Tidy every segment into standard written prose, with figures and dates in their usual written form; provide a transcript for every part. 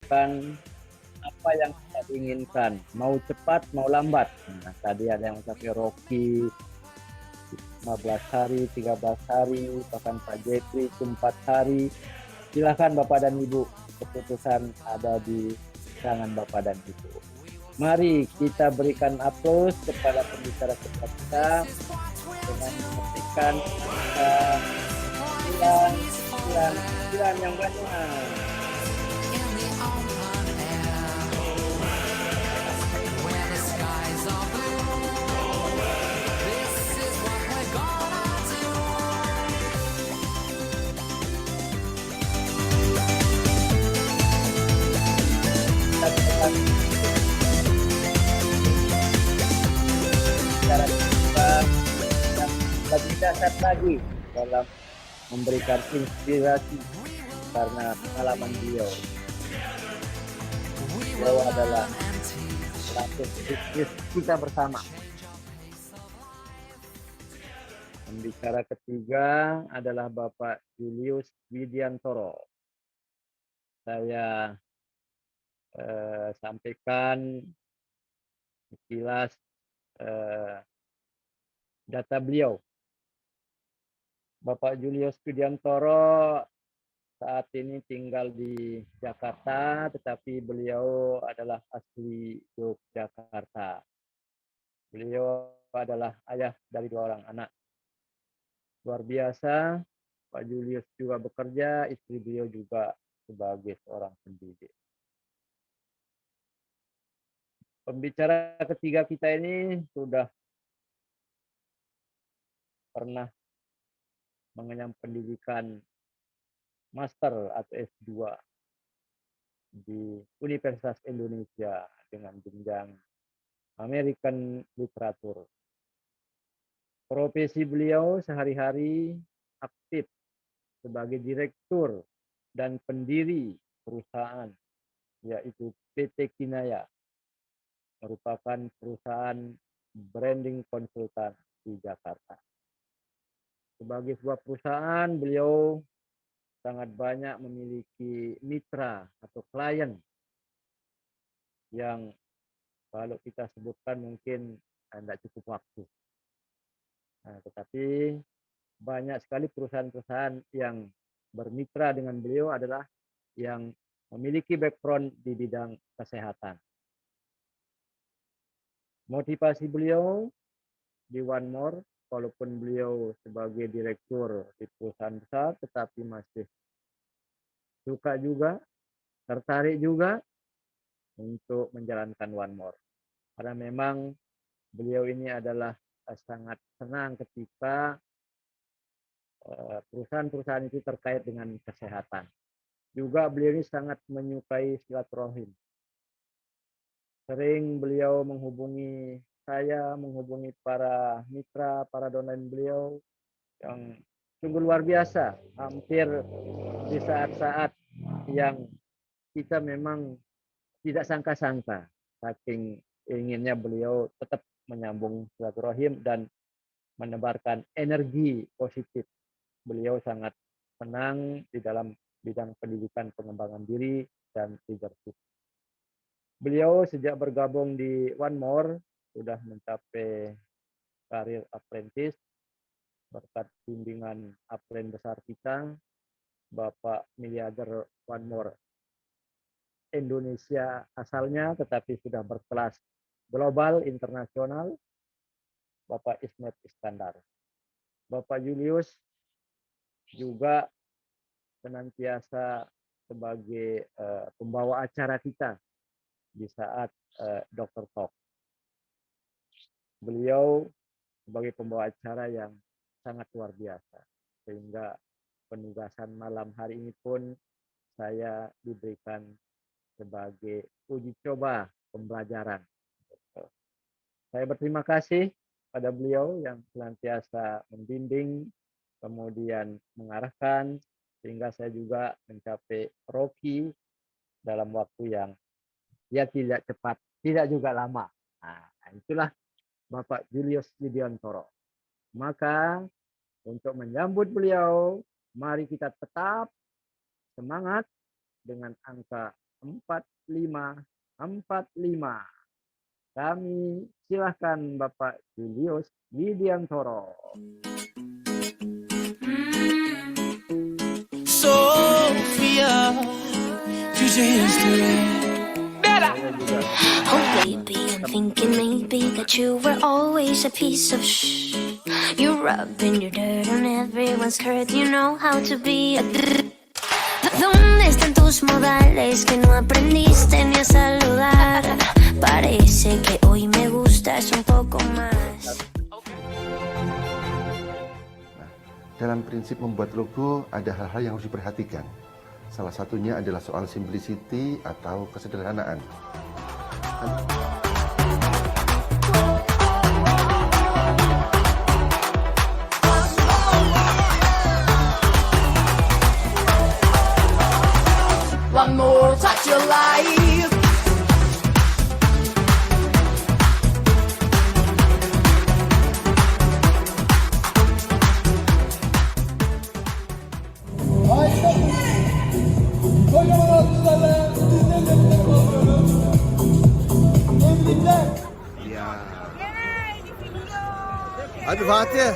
menentukan apa yang kita inginkan, mau cepat, mau lambat. Nah, tadi ada yang mencapai Rocky 15 hari, 13 hari, bahkan Pak Jeffrey itu 4 hari. Silakan Bapak dan Ibu, keputusan ada di tangan Bapak dan Ibu. Mari kita berikan aplaus kepada pembicara kita dengan memberikan sembilan yang banyak. Cara kita yang lebih dasar lagi dalam memberikan inspirasi karena pengalaman beliau. Beliau adalah pelatih bisnis kita bersama. Pembicara ketiga adalah Bapak Julius Widiantoro. Saya sampaikan sekilas data beliau. Bapak Julius Widiantoro saat ini tinggal di Jakarta, tetapi beliau adalah asli Yogyakarta. Beliau adalah ayah dari 2 orang anak. Luar biasa, Pak Julius juga bekerja, istri beliau juga sebagai seorang pendidik. Pembicara ketiga kita ini sudah pernah mengenyam pendidikan master atau S2 di Universitas Indonesia dengan jenjang American Literature. Profesi beliau sehari-hari aktif sebagai direktur dan pendiri perusahaan, yaitu PT Kinaya, merupakan perusahaan branding konsultan di Jakarta. Sebagai sebuah perusahaan, beliau sangat banyak memiliki mitra atau klien yang kalau kita sebutkan mungkin tidak cukup waktu. Nah, tetapi banyak sekali perusahaan-perusahaan yang bermitra dengan beliau adalah yang memiliki background di bidang kesehatan. Motivasi beliau di One More, walaupun beliau sebagai direktur di perusahaan besar, tetapi masih suka juga, tertarik juga untuk menjalankan One More. Karena memang beliau ini adalah sangat senang ketika perusahaan-perusahaan itu terkait dengan kesehatan. Juga beliau ini sangat menyukai silaturahim. Sering beliau menghubungi saya, menghubungi para mitra, para donatur beliau yang sungguh luar biasa. Hampir di saat-saat yang kita memang tidak sangka-sangka, saking inginnya beliau tetap menyambung silaturahim dan menebarkan energi positif. Beliau sangat senang di dalam bidang pendidikan pengembangan diri dan leadership. Beliau sejak bergabung di One More sudah mencapai karir apprentice berkat bimbingan upline besar kita, Bapak miliarder One More Indonesia asalnya, tetapi sudah berkelas global internasional, Bapak Ismet Iskandar. Bapak Julius juga senantiasa sebagai pembawa acara kita di saat Dr. Talk. Beliau sebagai pembawa acara yang sangat luar biasa, sehingga penugasan malam hari ini pun saya diberikan sebagai uji coba pembelajaran. Saya berterima kasih pada beliau yang senantiasa membimbing, kemudian mengarahkan, sehingga saya juga mencapai Rocky dalam waktu yang tidak cepat, tidak juga lama. Nah, itulah Bapak Julius Widiantoro. Maka untuk menyambut beliau, mari kita tetap semangat dengan angka 4545. Kami silahkan Bapak Julius Widiantoro. Sophia, Oh baby, I'm thinking maybe that you were always a piece of You're rubbing your dirt on everyone's skirt. You know how to be a ¿Dónde están tus modales que no aprendiste ni a saludar? Parece que hoy me gustas un poco más. Dalam prinsip membuat logo ada hal-hal yang harus diperhatikan. Salah satunya adalah soal simplicity atau kesederhanaan. One more touch your life. Abi Fatih.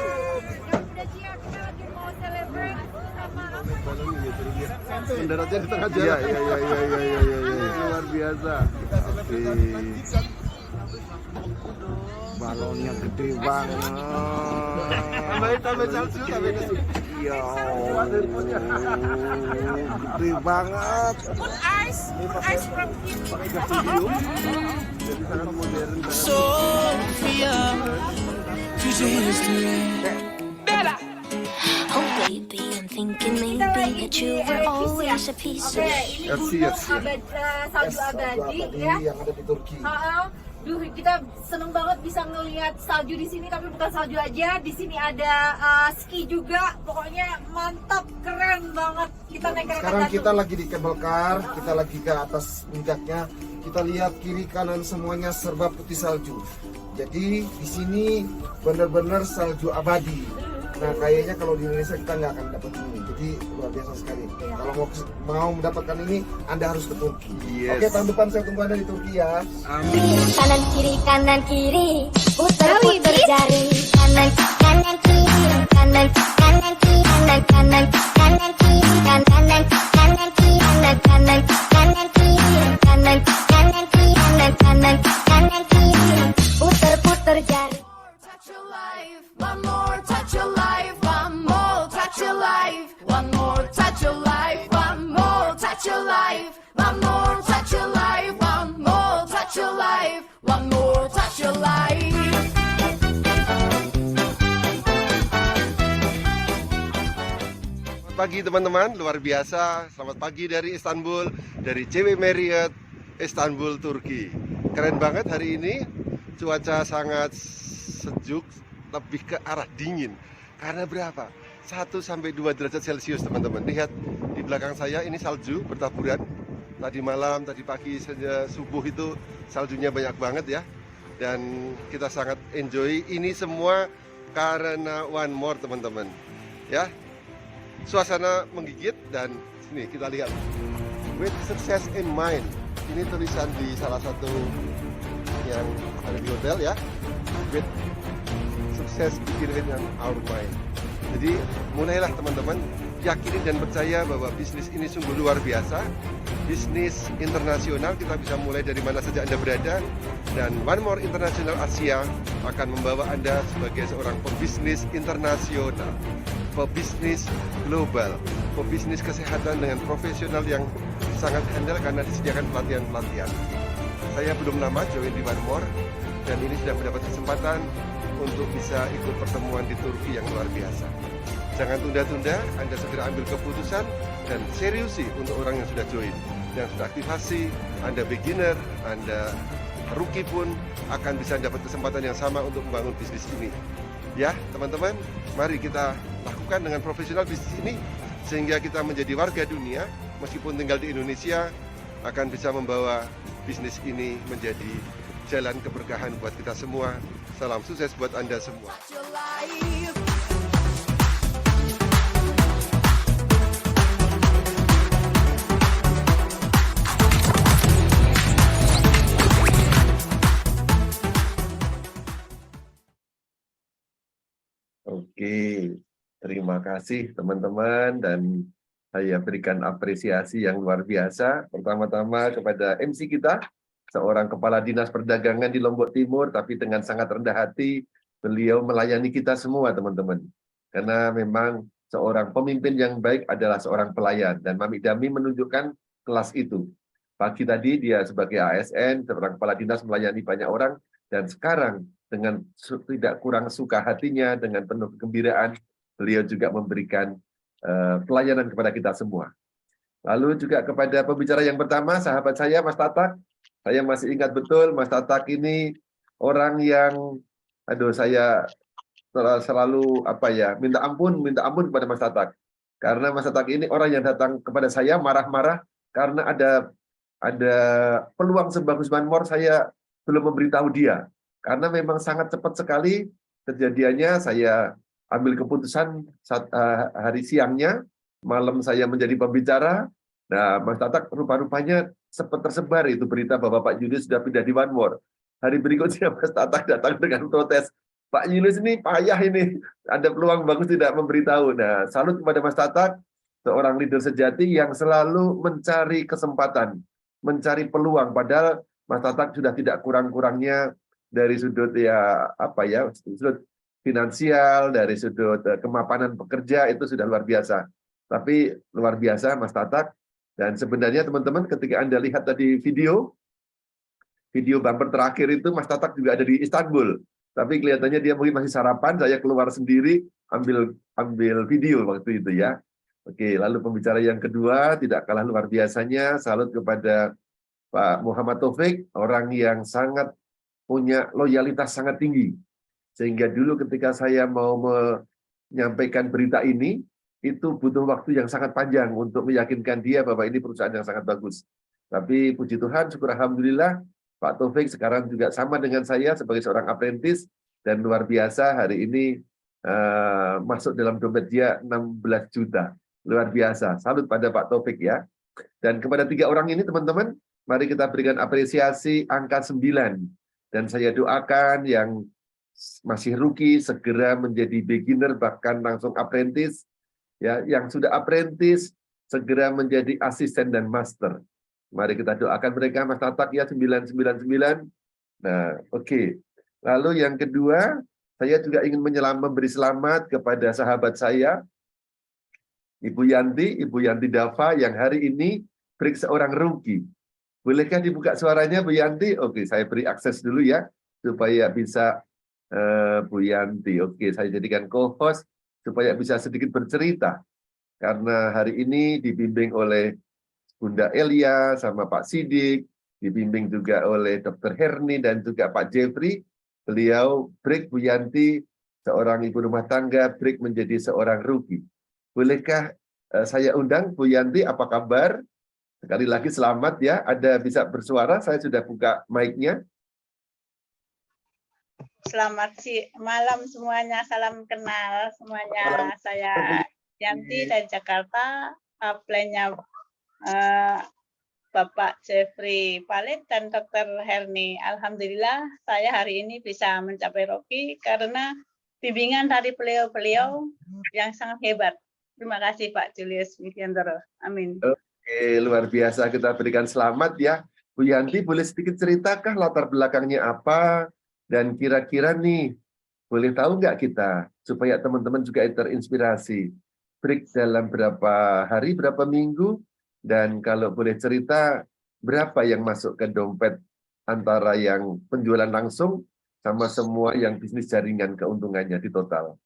Mendaratnya di tengah jalan. Iya. Luar biasa. Oke. Balonnya gede banget. Tambah salju, tambah ke sini. Ya, gede banget. Ice from Jadi sangat modern. Sophia, Oh baby, I'm thinking maybe that you were always a piece of Salju abadi ya. Yang ada di Turki. Duh, kita seneng banget bisa ngelihat salju di sini, tapi bukan salju aja. Di sini ada ski juga. Pokoknya mantap, keren banget. Kita naik kereta Sekarang gantung. kita lagi di cable car, kita lagi ke atas puncaknya. Kita lihat kiri kanan semuanya serba putih salju. Jadi di sini benar-benar salju abadi. Nah, kayaknya kalau di Indonesia kita nggak akan dapat ini. Jadi luar biasa sekali. Kalau mau mendapatkan ini, Anda harus ke Turki. Oke, tahun depan saya tunggu Anda di Turki ya. kanan kiri, putar jari, kanan kiri, kanan kiri, kanan kiri, kanan kiri, kanan kiri, kanan kiri, putar jari. touch your life. One more touch your life. One more touch your life. One more touch your life. One more touch your life. One more touch your life. One more touch your life. One more touch your life. Selamat pagi teman-teman, luar biasa. Selamat pagi dari Istanbul, dari JW Marriott, Istanbul, Turki. Keren banget hari ini, cuaca sangat sejuk, lebih ke arah dingin. Karena berapa? 1-2 derajat Celcius teman-teman. Lihat di belakang saya ini salju bertaburan. Tadi malam, tadi pagi, subuh itu saljunya banyak banget ya. Dan kita sangat enjoy ini semua karena One More teman-teman. Ya, suasana menggigit dan sini kita lihat. With success in mind. Ini tulisan di salah satu yang ada di hotel ya. With success begin with our mind. Jadi mulailah teman-teman yakini dan percaya bahwa bisnis ini sungguh luar biasa. Bisnis internasional, kita bisa mulai dari mana saja Anda berada. Dan One More International Asia akan membawa Anda sebagai seorang pebisnis internasional, pebisnis global, pebisnis kesehatan dengan profesional yang sangat handal karena disediakan pelatihan-pelatihan. Saya belum lama join di One More dan ini sudah mendapat kesempatan untuk bisa ikut pertemuan di Turki yang luar biasa. Jangan tunda-tunda, Anda segera ambil keputusan dan seriusi untuk orang yang sudah join, yang sudah aktivasi. Anda beginner, Anda rookie pun akan bisa dapat kesempatan yang sama untuk membangun bisnis ini. Ya teman-teman, mari kita lakukan dengan profesional bisnis ini sehingga kita menjadi warga dunia, meskipun tinggal di Indonesia, akan bisa membawa bisnis ini menjadi jalan keberkahan buat kita semua. Salam sukses buat Anda semua. Touch your life. Oke, terima kasih teman-teman dan saya berikan apresiasi yang luar biasa. Pertama-tama kepada MC kita, seorang kepala dinas perdagangan di Lombok Timur, tapi dengan sangat rendah hati beliau melayani kita semua teman-teman. Karena memang seorang pemimpin yang baik adalah seorang pelayan dan Mami Dami menunjukkan kelas itu. Pagi tadi dia sebagai ASN, seorang kepala dinas melayani banyak orang, dan sekarang dengan tidak kurang suka hatinya, dengan penuh kegembiraan, beliau juga memberikan pelayanan kepada kita semua. Lalu juga kepada pembicara yang pertama, sahabat saya Mas Tatak. Saya masih ingat betul Mas Tatak ini orang yang, aduh saya selalu minta ampun kepada Mas Tatak. Karena Mas Tatak ini orang yang datang kepada saya marah-marah karena ada peluang sebagus One More saya belum memberitahu dia. Karena memang sangat cepat sekali kejadiannya, saya ambil keputusan hari siangnya, malam saya menjadi pembicara. Nah, Mas Tatak rupa-rupanya sempat tersebar itu berita bahwa Pak Julius sudah pindah di One More. Hari berikutnya Mas Tatak datang dengan protes, Pak Julius ini payah ini, ada peluang bagus tidak memberitahu. Nah, salut kepada Mas Tatak, seorang leader sejati yang selalu mencari kesempatan, mencari peluang. Padahal Mas Tatak sudah tidak kurang-kurangnya dari sudut sudut finansial, dari sudut kemapanan pekerja itu sudah luar biasa. Tapi luar biasa Mas Tatak. Dan sebenarnya teman-teman ketika Anda lihat tadi video bumper terakhir itu Mas Tatak juga ada di Istanbul. Tapi kelihatannya dia mungkin masih sarapan, saya keluar sendiri ambil video waktu itu ya. Oke, lalu pembicara yang kedua tidak kalah luar biasanya, salut kepada Pak Muhammad Taufik, orang yang sangat punya loyalitas sangat tinggi. Sehingga dulu ketika saya mau menyampaikan berita ini, itu butuh waktu yang sangat panjang untuk meyakinkan dia bahwa ini perusahaan yang sangat bagus. Tapi puji Tuhan, syukur alhamdulillah, Pak Taufik sekarang juga sama dengan saya sebagai seorang apprentice, dan luar biasa hari ini masuk dalam dompet dia 16 juta. Luar biasa, salut pada Pak Taufik ya. Dan kepada 3 orang ini teman-teman, mari kita berikan apresiasi angka 9. Dan saya doakan yang masih rookie segera menjadi beginner bahkan langsung apprentice, ya, yang sudah apprentice segera menjadi asisten dan master. Mari kita doakan mereka Mas Tatak ya 999. Nah, oke. Lalu yang kedua, saya juga ingin memberi selamat kepada sahabat saya Ibu Yanti Dava yang hari ini break seorang rookie. Bolehkah dibuka suaranya Bu Yanti? Oke, saya beri akses dulu ya supaya bisa Bu Yanti. Oke, saya jadikan co-host supaya bisa sedikit bercerita. Karena hari ini dibimbing oleh Bunda Elia sama Pak Sidik, dibimbing juga oleh Dr. Herni dan juga Pak Jeffrey. Beliau break Bu Yanti, seorang ibu rumah tangga, break menjadi seorang rookie. Bolehkah saya undang Bu Yanti, apa kabar? Sekali lagi selamat ya, ada bisa bersuara, saya sudah buka mic-nya. Selamat malam semuanya, salam kenal semuanya. Saya Yanti dari Jakarta, upline-nya Bapak Jeffrey Palit dan Dr. Herni. Alhamdulillah saya hari ini bisa mencapai Rocky karena bimbingan dari beliau-beliau yang sangat hebat. Terima kasih Pak Julius Widiantoro. Amin. Oke, luar biasa, kita berikan selamat ya. Bu Yanti boleh sedikit ceritakan latar belakangnya apa? Dan kira-kira nih, boleh tahu nggak kita, supaya teman-teman juga terinspirasi, break dalam berapa hari, berapa minggu, dan kalau boleh cerita, berapa yang masuk ke dompet antara yang penjualan langsung, sama semua yang bisnis jaringan keuntungannya di total.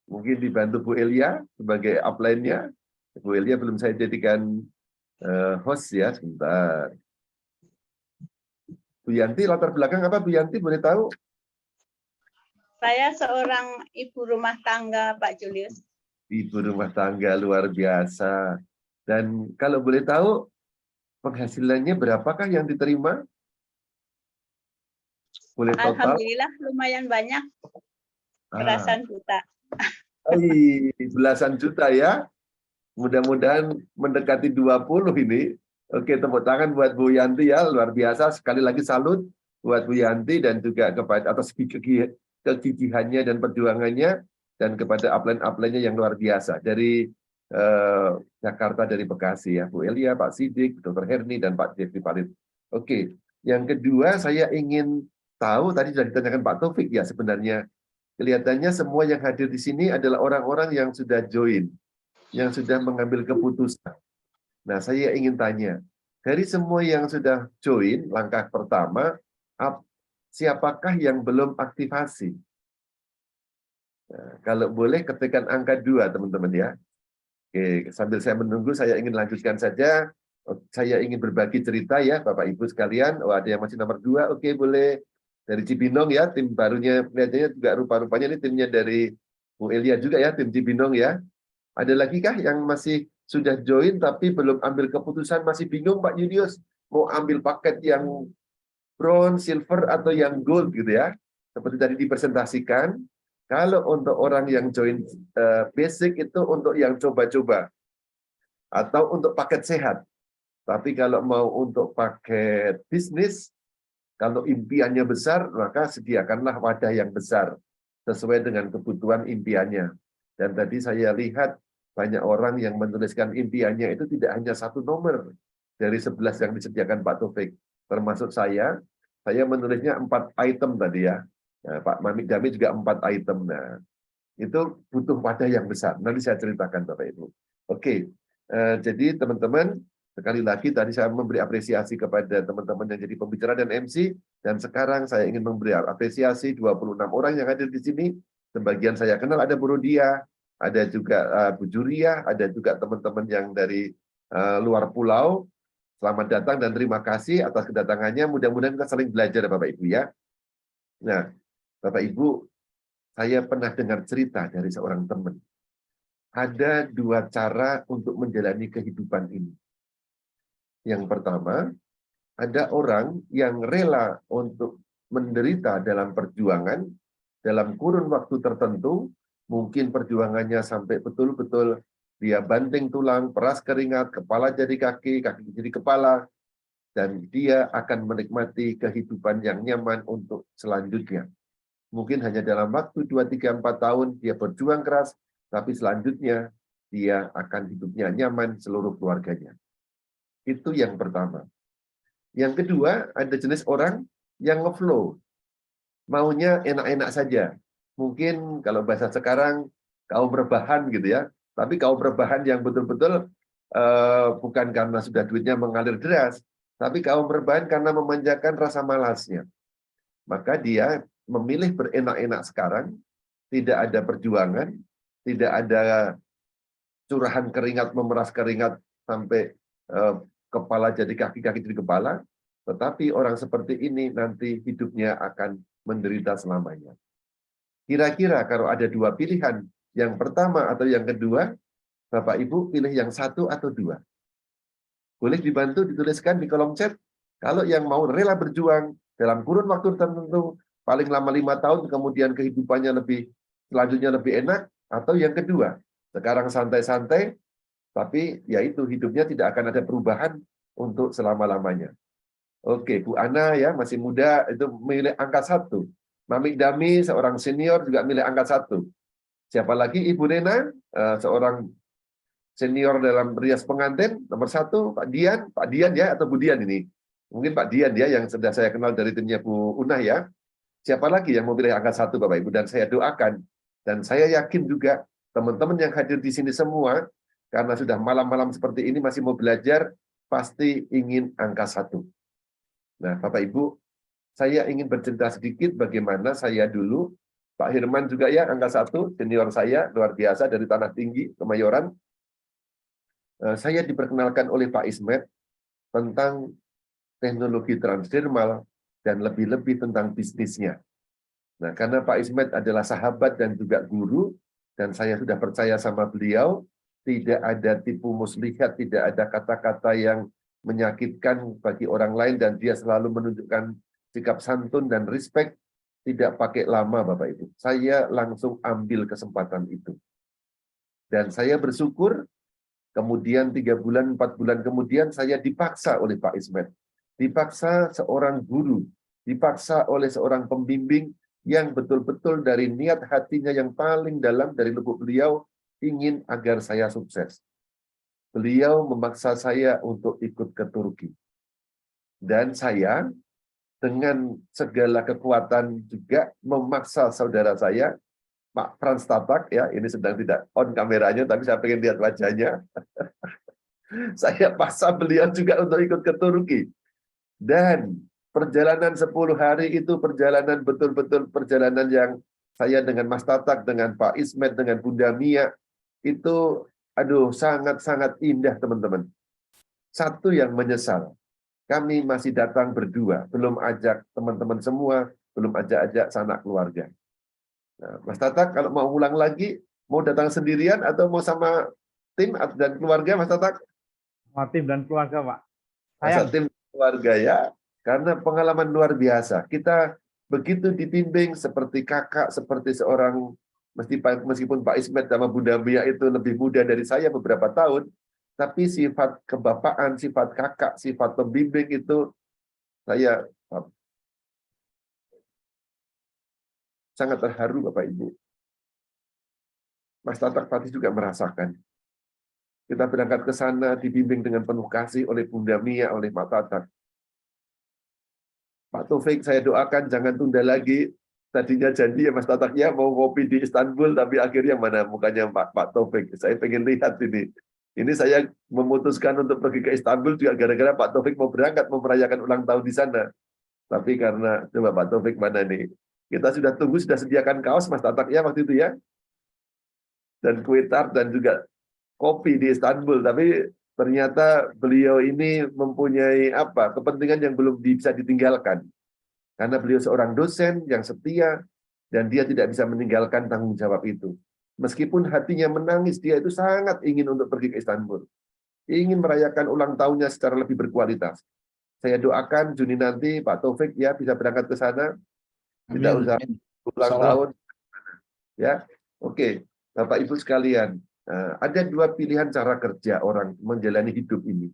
Mungkin dibantu Bu Elia sebagai upline-nya. Bu Elia belum saya jadikan host ya, sebentar. Bu Yanti, latar belakang apa Bu Yanti, boleh tahu? Saya seorang ibu rumah tangga Pak Julius. Ibu rumah tangga, luar biasa. Dan kalau boleh tahu, penghasilannya berapakah yang diterima? Boleh total? Alhamdulillah lumayan banyak, belasan juta. Belasan juta ya. Mudah-mudahan mendekati 20 ini. Oke, tepuk tangan buat Bu Yanti ya, luar biasa. Sekali lagi salut. buat Bu Yanti dan juga kepada atas kegigihannya dan perjuangannya, dan kepada upline-upline-nya yang luar biasa dari Jakarta, dari Bekasi ya, Bu Elia, Pak Sidik, Dr. Herni, dan Pak Jeffrey Palit. Oke, yang kedua saya ingin tahu, tadi sudah ditanyakan Pak Taufik ya, sebenarnya kelihatannya semua yang hadir di sini adalah orang-orang yang sudah join, yang sudah mengambil keputusan. Nah, saya ingin tanya, dari semua yang sudah join, langkah pertama, siapakah yang belum aktivasi? Nah, kalau boleh ketikkan angka 2, teman-teman ya. Oke, sambil saya menunggu, saya ingin lanjutkan saja. Saya ingin berbagi cerita ya, Bapak Ibu sekalian. Oh, ada yang masih nomor 2, oke boleh. Dari Cibinong ya, tim barunya, kelihatannya juga rupa-rupanya ini timnya dari Bu Elia juga ya, tim Cibinong ya. Ada lagi kah yang masih sudah join tapi belum ambil keputusan, masih bingung Pak Julius, mau ambil paket yang bronze, silver, atau yang gold gitu ya. Seperti tadi dipresentasikan, kalau untuk orang yang join basic itu untuk yang coba-coba, atau untuk paket sehat. Tapi kalau mau untuk paket bisnis, kalau impiannya besar, maka sediakanlah wadah yang besar, sesuai dengan kebutuhan impiannya. Dan tadi saya lihat, banyak orang yang menuliskan impiannya itu tidak hanya 1 nomor dari 11 yang disediakan Pak Taufik, termasuk saya menulisnya 4 item tadi ya. Nah, Pak Mamik Dami juga 4 item. Nah, itu butuh wadah yang besar. Nanti saya ceritakan Bapak Ibu. Oke, jadi teman-teman, sekali lagi tadi saya memberi apresiasi kepada teman-teman yang jadi pembicara dan MC, dan sekarang saya ingin memberi apresiasi 26 orang yang hadir di sini. Sebagian saya kenal, ada Bu Rodia, ada juga Bu Juria, ada juga teman-teman yang dari luar pulau. Selamat datang dan terima kasih atas kedatangannya. Mudah-mudahan kita saling belajar Bapak Ibu ya. Nah, Bapak Ibu, saya pernah dengar cerita dari seorang teman. Ada 2 cara untuk menjalani kehidupan ini. Yang pertama, ada orang yang rela untuk menderita dalam perjuangan, dalam kurun waktu tertentu, mungkin perjuangannya sampai betul-betul dia banting tulang, peras keringat, kepala jadi kaki, kaki jadi kepala, dan dia akan menikmati kehidupan yang nyaman untuk selanjutnya. Mungkin hanya dalam waktu 2, 3, 4 tahun dia berjuang keras, tapi selanjutnya dia akan hidupnya nyaman seluruh keluarganya. Itu yang pertama. Yang kedua, ada jenis orang yang ngeflow. Maunya enak-enak saja. Mungkin kalau bahasa sekarang, kaum rebahan gitu ya. Tapi kaum rebahan yang betul-betul bukan karena sudah duitnya mengalir deras, tapi kaum rebahan karena memanjakan rasa malasnya. Maka dia memilih berenak-enak sekarang, tidak ada perjuangan, tidak ada curahan keringat, memeras keringat sampai kepala jadi kaki, kaki jadi kepala, tetapi orang seperti ini nanti hidupnya akan menderita selamanya. Kira-kira kalau ada 2 pilihan, yang pertama atau yang kedua, Bapak Ibu pilih yang 1 atau 2? Boleh dibantu dituliskan di kolom chat. Kalau yang mau rela berjuang dalam kurun waktu tertentu, paling lama 5 tahun, kemudian kehidupannya selanjutnya lebih enak, atau yang kedua, sekarang santai-santai, tapi yaitu hidupnya tidak akan ada perubahan untuk selama-lamanya. Oke, Bu Ana ya, masih muda, itu milih angka 1. Mamik Dami, seorang senior, juga milih angka 1. Siapa lagi? Ibu Rena, seorang senior dalam rias pengantin, nomor 1, Pak Dian ya, atau Bu Dian ini. Mungkin Pak Dian ya, yang sudah saya kenal dari timnya Bu Unah ya. Siapa lagi yang mau pilih angka 1 Bapak Ibu? Dan saya doakan, dan saya yakin juga teman-teman yang hadir di sini semua, karena sudah malam-malam seperti ini masih mau belajar, pasti ingin angka 1. Nah, Bapak Ibu, saya ingin bercerita sedikit bagaimana saya dulu, Pak Hirman juga ya, angka 1, senior saya, luar biasa dari Tanah Tinggi, Kemayoran. Saya diperkenalkan oleh Pak Ismet tentang teknologi transdermal dan lebih-lebih tentang bisnisnya. Nah, karena Pak Ismet adalah sahabat dan juga guru, dan saya sudah percaya sama beliau, tidak ada tipu muslihat, tidak ada kata-kata yang menyakitkan bagi orang lain, dan dia selalu menunjukkan sikap santun dan respect, tidak pakai lama Bapak Ibu. Saya langsung ambil kesempatan itu. Dan saya bersyukur, kemudian 3 bulan, 4 bulan kemudian saya dipaksa oleh Pak Ismet. Dipaksa seorang guru dipaksa oleh seorang pembimbing yang betul-betul dari niat hatinya yang paling dalam dari lubuk beliau ingin agar saya sukses. Beliau memaksa saya untuk ikut ke Turki. Dan saya dengan segala kekuatan juga memaksa saudara saya, Pak Frans Tatak, ya, ini sedang tidak on kameranya, tapi saya pengen lihat wajahnya. Saya paksa beliau juga untuk ikut ke Turki. Dan perjalanan 10 hari itu perjalanan betul-betul perjalanan yang saya dengan Mas Tatak, dengan Pak Ismet, dengan Bunda Mia, itu aduh sangat-sangat indah teman-teman. Satu yang menyesal, kami masih datang berdua, belum ajak teman-teman semua, belum ajak sanak keluarga. Nah, Mas Tatak kalau mau ulang lagi, mau datang sendirian atau mau sama tim dan keluarga, Mas Tatak? Sama tim dan keluarga, Pak. Masa tim keluarga ya, karena pengalaman luar biasa. Kita begitu dibimbing seperti kakak, seperti seorang, meskipun Pak Ismet sama Bunda Mia itu lebih muda dari saya beberapa tahun, tapi sifat kebapaan, sifat kakak, sifat pembimbing itu saya sangat terharu Bapak Ibu. Mas Tatak pasti juga merasakan. Kita berangkat ke sana dibimbing dengan penuh kasih oleh Bunda Mia, oleh Pak Tatak. Pak Taufik saya doakan jangan tunda lagi. Tadinya janji ya Mas Tatak ya mau ngopi di Istanbul, tapi akhirnya mana mukanya Pak Taufik. Saya pengen lihat ini. Ini saya memutuskan untuk pergi ke Istanbul juga gara-gara Pak Taufik mau berangkat, mau merayakan ulang tahun di sana. Tapi karena, coba Pak Taufik mana nih? Kita sudah tunggu, sudah sediakan kaos Mas Tatak ya waktu itu ya. Dan kue tart dan juga kopi di Istanbul. Tapi ternyata beliau ini mempunyai kepentingan yang belum bisa ditinggalkan. Karena beliau seorang dosen yang setia, dan dia tidak bisa meninggalkan tanggung jawab itu. Meskipun hatinya menangis, dia itu sangat ingin untuk pergi ke Istanbul. Ingin merayakan ulang tahunnya secara lebih berkualitas. Saya doakan Juni nanti Pak Taufik ya bisa berangkat ke sana. Tidak usah ulang tahun. Ya, oke. Bapak Ibu sekalian, ada dua pilihan cara kerja orang menjalani hidup ini.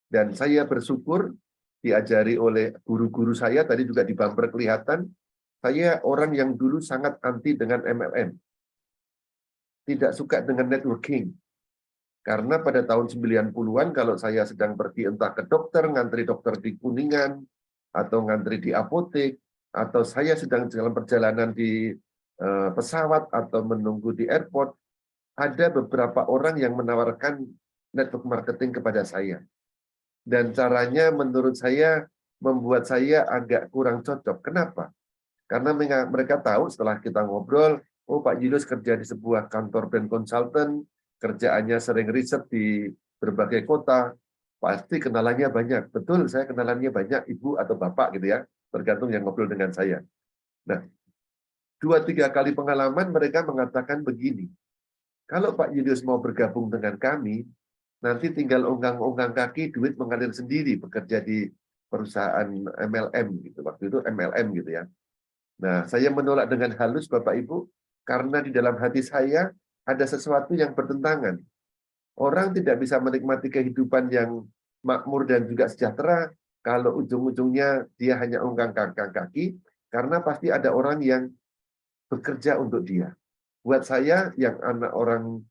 Dan saya bersyukur diajari oleh guru-guru saya, tadi juga di bumper kelihatan, saya orang yang dulu sangat anti dengan MLM. Tidak suka dengan networking. Karena pada tahun 90-an kalau saya sedang pergi entah ke dokter, ngantri dokter di Kuningan, atau ngantri di apotek, atau saya sedang dalam perjalanan di pesawat atau menunggu di airport, ada beberapa orang yang menawarkan network marketing kepada saya. Dan caranya menurut saya membuat saya agak kurang cocok. Kenapa? Karena mereka tahu setelah kita ngobrol, oh Pak Julius kerja di sebuah kantor brand consultant, kerjaannya sering riset di berbagai kota, pasti kenalannya banyak. Betul, saya kenalannya banyak, Ibu atau Bapak gitu ya, tergantung yang ngobrol dengan saya. Nah, 2-3 kali pengalaman mereka mengatakan begini, kalau Pak Julius mau bergabung dengan kami, nanti tinggal onggang-onggang kaki, duit mengalir sendiri, bekerja di perusahaan MLM gitu. Waktu itu MLM gitu ya. Nah, saya menolak dengan halus Bapak Ibu, karena di dalam hati saya ada sesuatu yang bertentangan. Orang tidak bisa menikmati kehidupan yang makmur dan juga sejahtera kalau ujung-ujungnya dia hanya onggang kaki, karena pasti ada orang yang bekerja untuk dia. Buat saya yang anak orang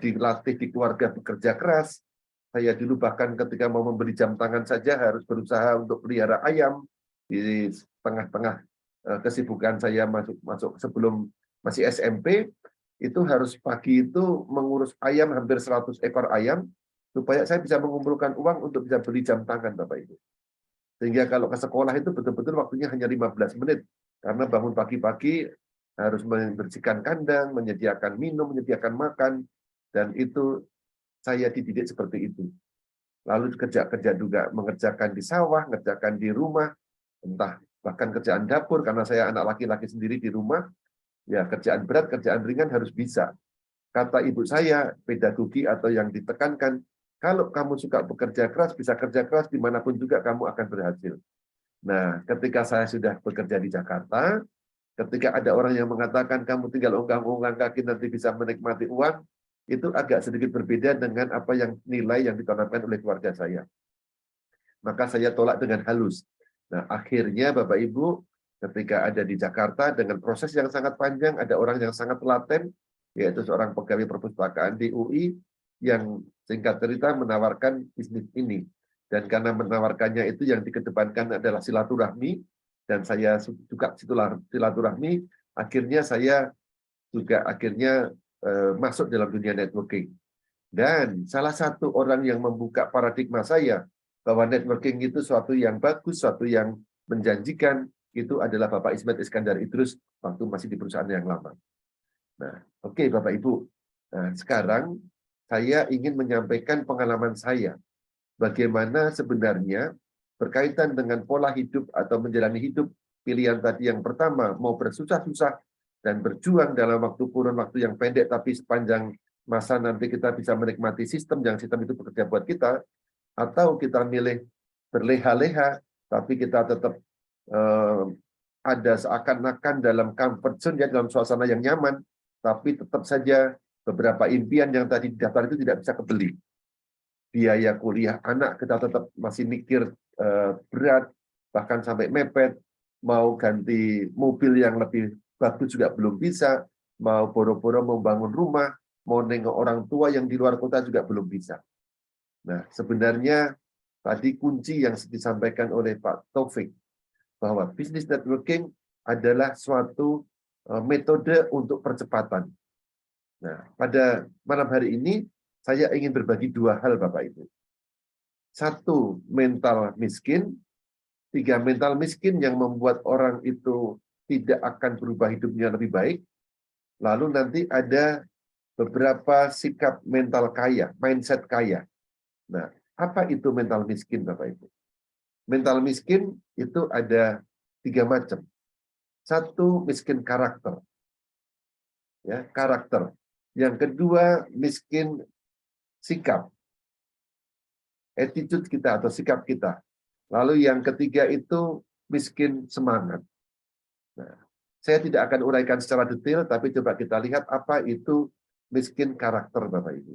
dilatih di keluarga bekerja keras, saya dulu bahkan ketika mau membeli jam tangan saja harus berusaha untuk pelihara ayam di tengah-tengah kesibukan saya masuk sebelum masih SMP, itu harus pagi itu mengurus ayam hampir 100 ekor ayam supaya saya bisa mengumpulkan uang untuk bisa beli jam tangan Bapak Ibu. Sehingga kalau ke sekolah itu betul-betul waktunya hanya 15 menit karena bangun pagi-pagi harus membersihkan kandang, menyediakan minum, menyediakan makan, dan itu saya dididik seperti itu. Lalu kerja-kerja juga mengerjakan di sawah, mengerjakan di rumah, entah bahkan kerjaan dapur, karena saya anak laki-laki sendiri di rumah, ya kerjaan berat, kerjaan ringan harus bisa. Kata ibu saya, pedagogi atau yang ditekankan, kalau kamu suka bekerja keras, bisa kerja keras dimanapun juga kamu akan berhasil. Nah, ketika saya sudah bekerja di Jakarta, ketika ada orang yang mengatakan kamu tinggal onggang-onggang kaki nanti bisa menikmati uang, itu agak sedikit berbeda dengan apa yang nilai yang ditanamkan oleh keluarga saya. Maka saya tolak dengan halus. Nah, akhirnya Bapak Ibu, ketika ada di Jakarta dengan proses yang sangat panjang, ada orang yang sangat telaten, yaitu seorang pegawai perpustakaan di UI, yang singkat cerita menawarkan bisnis ini. Dan karena menawarkannya itu yang dikedepankan adalah silaturahmi, dan saya juga silaturahmi, akhirnya saya juga masuk dalam dunia networking. Dan salah satu orang yang membuka paradigma saya bahwa networking itu suatu yang bagus, suatu yang menjanjikan, itu adalah Bapak Ismet Iskandar Idrus waktu masih di perusahaan yang lama. Nah, oke, Bapak Ibu. Nah, sekarang saya ingin menyampaikan pengalaman saya. Bagaimana sebenarnya berkaitan dengan pola hidup atau menjalani hidup, pilihan tadi yang pertama, mau bersusah-susah dan berjuang dalam kurun waktu yang pendek, tapi sepanjang masa nanti kita bisa menikmati sistem itu bekerja buat kita, atau kita milih berleha-leha, tapi kita tetap ada seakan-akan dalam comfort zone, ya, dalam suasana yang nyaman, tapi tetap saja beberapa impian yang tadi didaftar itu tidak bisa kebeli. Biaya kuliah anak kita tetap masih mikir berat, bahkan sampai mepet, mau ganti mobil yang lebih bagus juga belum bisa, mau boro-boro membangun rumah, mau nengok orang tua yang di luar kota juga belum bisa. Nah, sebenarnya tadi kunci yang disampaikan oleh Pak Taufik, bahwa business networking adalah suatu metode untuk percepatan. Nah, pada malam hari ini, saya ingin berbagi dua hal, Bapak Ibu. Satu, mental miskin. 3, mental miskin yang membuat orang itu tidak akan berubah hidupnya lebih baik. Lalu nanti ada beberapa sikap mental kaya, mindset kaya. Nah, apa itu mental miskin, Bapak Ibu? Mental miskin itu ada 3 macam. Satu, miskin karakter. Ya, karakter. Yang kedua, miskin sikap. Attitude kita atau sikap kita. Lalu yang ketiga itu miskin semangat. Nah, saya tidak akan uraikan secara detail, tapi coba kita lihat apa itu miskin karakter, Bapak Ibu.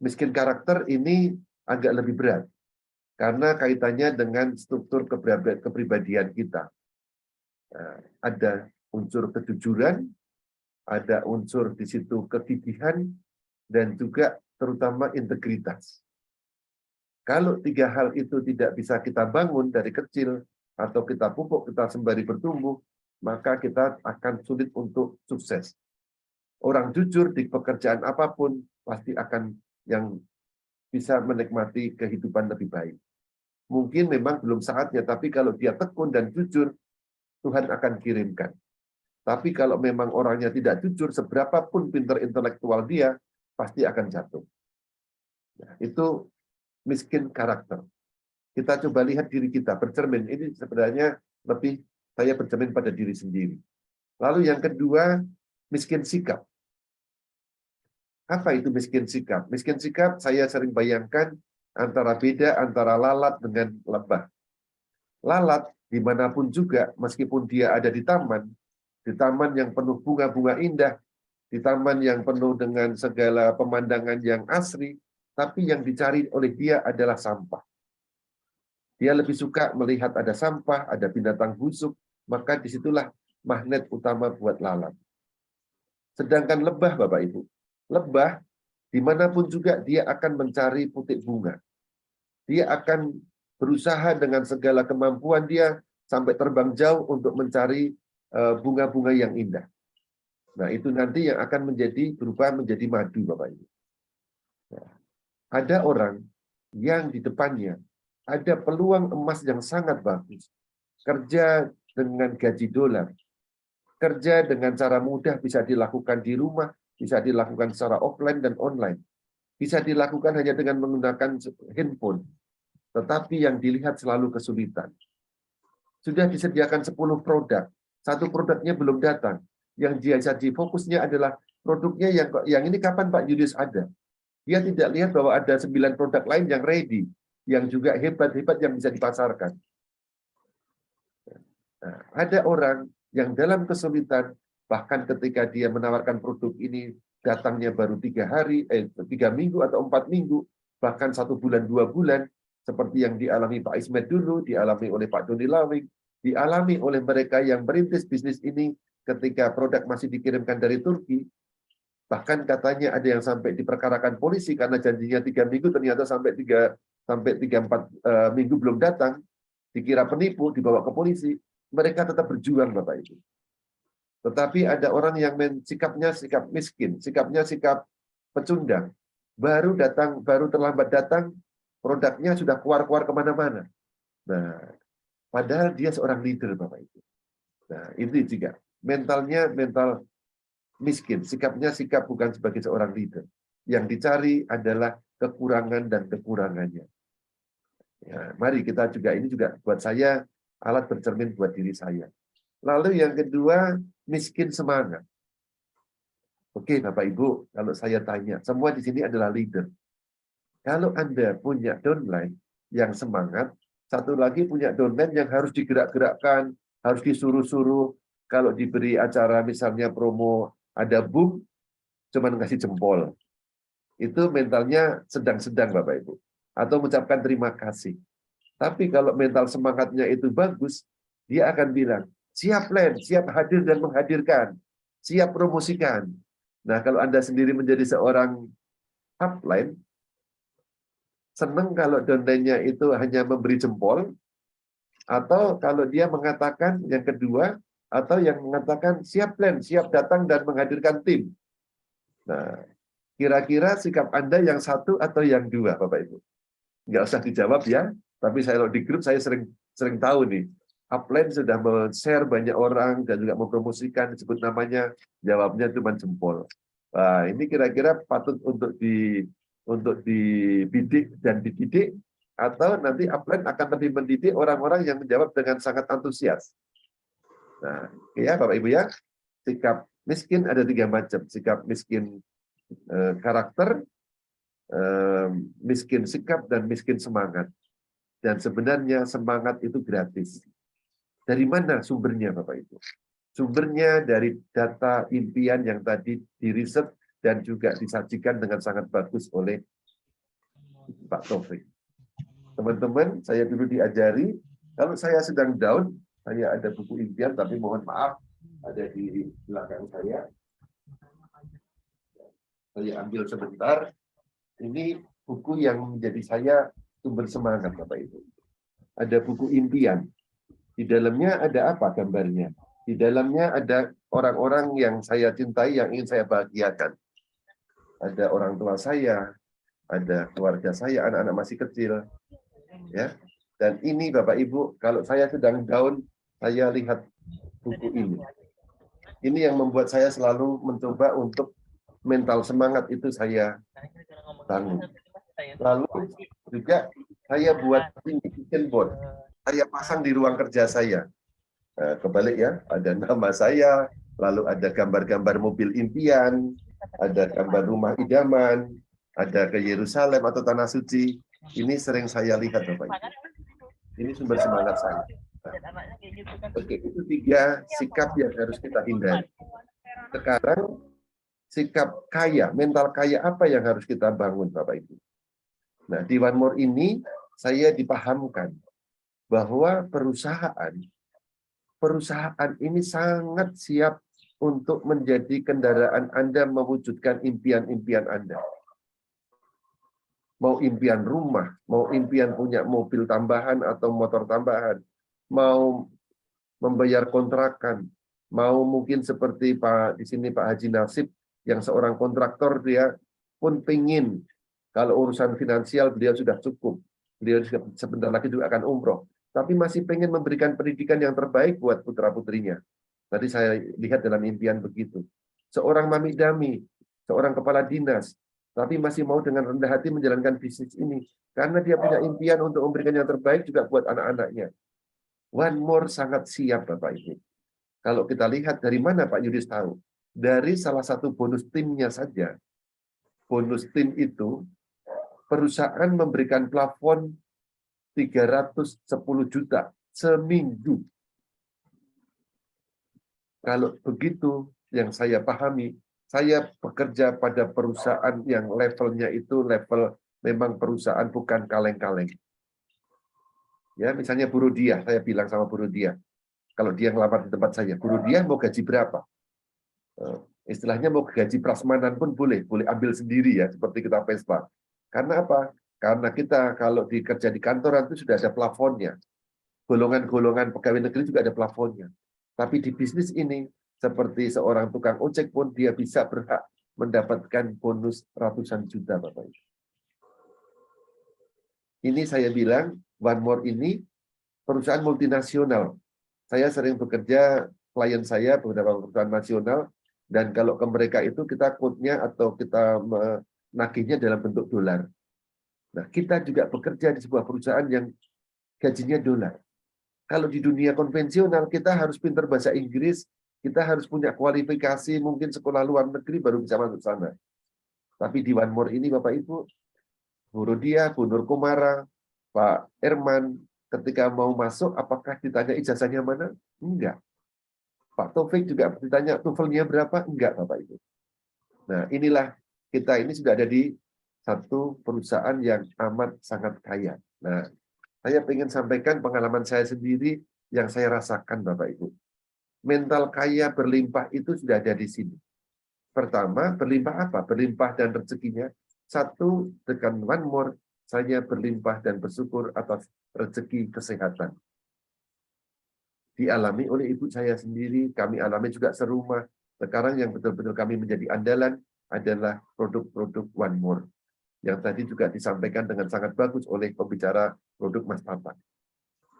Miskin karakter ini agak lebih berat, karena kaitannya dengan struktur kepribadian kita. Nah, ada unsur kejujuran, ada unsur di situ kegigihan, dan juga terutama integritas. Kalau 3 hal itu tidak bisa kita bangun dari kecil, atau kita pupuk, kita sembari bertumbuh, maka kita akan sulit untuk sukses. Orang jujur di pekerjaan apapun, pasti akan yang bisa menikmati kehidupan lebih baik. Mungkin memang belum saatnya, tapi kalau dia tekun dan jujur, Tuhan akan kirimkan. Tapi kalau memang orangnya tidak jujur, seberapapun pintar intelektual dia, pasti akan jatuh. Nah, itu miskin karakter. Kita coba lihat diri kita, bercermin. Ini sebenarnya lebih saya bercermin pada diri sendiri. Lalu yang kedua, miskin sikap. Apa itu miskin sikap? Miskin sikap saya sering bayangkan beda antara lalat dengan lebah. Lalat dimanapun juga, meskipun dia ada di taman yang penuh bunga-bunga indah, di taman yang penuh dengan segala pemandangan yang asri, tapi yang dicari oleh dia adalah sampah. Dia lebih suka melihat ada sampah, ada binatang busuk, maka disitulah magnet utama buat lalat. Sedangkan lebah, Bapak Ibu, lebah dimanapun juga dia akan mencari putik bunga. Dia akan berusaha dengan segala kemampuan dia sampai terbang jauh untuk mencari bunga-bunga yang indah. Nah, itu nanti yang akan berubah menjadi madu, Bapak Ibu. Nah, ada orang yang di depannya ada peluang emas yang sangat bagus. Kerja dengan gaji dolar. Kerja dengan cara mudah bisa dilakukan di rumah, bisa dilakukan secara offline dan online. Bisa dilakukan hanya dengan menggunakan handphone. Tetapi yang dilihat selalu kesulitan. Sudah disediakan 10 produk. 1 produknya belum datang. Yang dia jadi fokusnya adalah produknya yang ini kapan Pak Julius ada. Dia tidak lihat bahwa ada 9 produk lain yang ready, yang juga hebat-hebat yang bisa dipasarkan. Nah, ada orang yang dalam kesulitan, bahkan ketika dia menawarkan produk ini, datangnya baru 3 minggu atau 4 minggu, bahkan 1 bulan, 2 bulan, seperti yang dialami Pak Ismet dulu, dialami oleh Pak Doni Lawing, dialami oleh mereka yang merintis bisnis ini ketika produk masih dikirimkan dari Turki. Bahkan katanya ada yang sampai diperkarakan polisi karena janjinya 3 minggu, ternyata sampai 3-4 minggu belum datang, dikira penipu, dibawa ke polisi. Mereka tetap berjuang, Bapak Ibu. Tetapi ada orang yang sikapnya sikap miskin, sikapnya sikap pecundang. Baru terlambat datang, produknya sudah keluar kemana-mana. Nah, padahal dia seorang leader, Bapak Ibu. Nah, ini juga mentalnya mental miskin, sikapnya sikap bukan sebagai seorang leader. Yang dicari adalah kekurangan dan kekurangannya. Ya, mari kita juga, ini juga buat saya alat bercermin buat diri saya. Lalu yang kedua, miskin semangat. Oke, Bapak Ibu, kalau saya tanya, semua di sini adalah leader. Kalau Anda punya downline yang semangat, satu lagi punya downline yang harus digerak-gerakkan, harus disuruh-suruh. Kalau diberi acara misalnya promo, ada boom, cuman ngasih jempol. Itu mentalnya sedang-sedang, Bapak Ibu. Atau mengucapkan terima kasih. Tapi kalau mental semangatnya itu bagus, dia akan bilang, siap plan, siap hadir dan menghadirkan, siap promosikan. Nah, kalau Anda sendiri menjadi seorang upline, senang kalau downline-nya itu hanya memberi jempol, atau kalau dia mengatakan yang kedua, atau yang mengatakan siap plan, siap datang dan menghadirkan tim. Nah, kira-kira sikap Anda yang satu atau yang dua, Bapak Ibu? Nggak usah dijawab ya, tapi saya di grup saya sering tahu nih, upline sudah men-share banyak orang dan juga mempromosikan, disebut namanya, jawabnya cuma jempol. Nah, ini kira-kira patut untuk dibidik dan dididik, atau nanti upline akan lebih mendidik orang-orang yang menjawab dengan sangat antusias. Nah, ya Bapak Ibu ya, sikap miskin ada 3 macam, sikap miskin karakter, miskin sikap, dan miskin semangat. Dan sebenarnya semangat itu gratis. Dari mana sumbernya, Bapak Ibu? Sumbernya dari data impian yang tadi diriset dan juga disajikan dengan sangat bagus oleh Pak Taufik. Teman-teman, saya dulu diajari, kalau saya sedang down, saya ada buku impian, tapi mohon maaf, ada di belakang saya. Saya ambil sebentar. Ini buku yang menjadi saya sumber semangat, Bapak Ibu. Ada buku impian. Di dalamnya ada apa gambarnya? Di dalamnya ada orang-orang yang saya cintai, yang ingin saya bahagiakan. Ada orang tua saya, ada keluarga saya, anak-anak masih kecil. Ya. Dan ini Bapak Ibu, kalau saya sedang down, saya lihat buku ini. Ini yang membuat saya selalu mencoba untuk mental semangat itu saya bangun. Lalu juga saya buat ini vision board. Saya pasang di ruang kerja saya. Kebalik ya, ada nama saya, lalu ada gambar-gambar mobil impian, ada gambar rumah idaman, ada ke Yerusalem atau Tanah Suci. Ini sering saya lihat, Bapak Ibu. Ini sumber semangat saya. Oke, itu 3 sikap yang harus kita hindari. Sekarang, sikap kaya, mental kaya apa yang harus kita bangun, Bapak Ibu? Nah, di One More ini, saya dipahamkan bahwa perusahaan ini sangat siap untuk menjadi kendaraan Anda mewujudkan impian-impian Anda. Mau impian rumah, mau impian punya mobil tambahan atau motor tambahan, mau membayar kontrakan, mau mungkin seperti di sini Pak Haji Nasib yang seorang kontraktor, dia pun pingin kalau urusan finansial beliau sudah cukup, beliau sebentar lagi juga akan umroh, tapi masih pengen memberikan pendidikan yang terbaik buat putra-putrinya. Tadi saya lihat dalam impian begitu. Seorang mami dami, seorang kepala dinas, tapi masih mau dengan rendah hati menjalankan bisnis ini. Karena dia punya impian untuk memberikan yang terbaik juga buat anak-anaknya. One More sangat siap, Bapak Ibu. Kalau kita lihat dari mana Pak Yudis tahu? Dari salah satu bonus timnya saja. Bonus tim itu, perusahaan memberikan plafon 310 juta seminggu. Kalau begitu, yang saya pahami, saya bekerja pada perusahaan yang levelnya itu level memang perusahaan bukan kaleng-kaleng. Ya, misalnya buruh dia, saya bilang sama buruh dia, kalau dia ngelamar di tempat saya, buruh dia mau gaji berapa? Istilahnya mau gaji prasmanan pun boleh ambil sendiri ya, seperti kita Vespa. Karena apa? Karena kita kalau dikerja di kantoran itu sudah ada plafonnya. Golongan-golongan pegawai negeri juga ada plafonnya. Tapi di bisnis ini, seperti seorang tukang ojek pun dia bisa berhak mendapatkan bonus ratusan juta, Bapak Ibu. Ini saya bilang, One More ini perusahaan multinasional. Saya sering bekerja, klien saya beberapa perusahaan nasional, dan kalau ke mereka itu kita quote-nya atau kita menagihnya dalam bentuk dolar. Nah, kita juga bekerja di sebuah perusahaan yang gajinya dolar. Kalau di dunia konvensional, kita harus pintar bahasa Inggris, kita harus punya kualifikasi, mungkin sekolah luar negeri baru bisa masuk sana. Tapi di One More ini, Bapak Ibu, Bu Rodia, Bu Nur Komara, Pak Herman, ketika mau masuk, apakah ditanya ijazahnya mana? Enggak. Pak Taufik juga ditanya TOEFL-nya berapa? Enggak, Bapak Ibu. Nah, inilah kita ini sudah ada di satu perusahaan yang amat sangat kaya. Nah, saya ingin sampaikan pengalaman saya sendiri yang saya rasakan, Bapak Ibu. Mental kaya berlimpah itu sudah ada di sini. Pertama, berlimpah apa? Berlimpah dan rezekinya. Satu, dengan One More, saya berlimpah dan bersyukur atas rezeki kesehatan. Dialami oleh ibu saya sendiri, kami alami juga serumah. Sekarang yang betul-betul kami menjadi andalan adalah produk-produk One More. Yang tadi juga disampaikan dengan sangat bagus oleh pembicara produk Mas Tatak.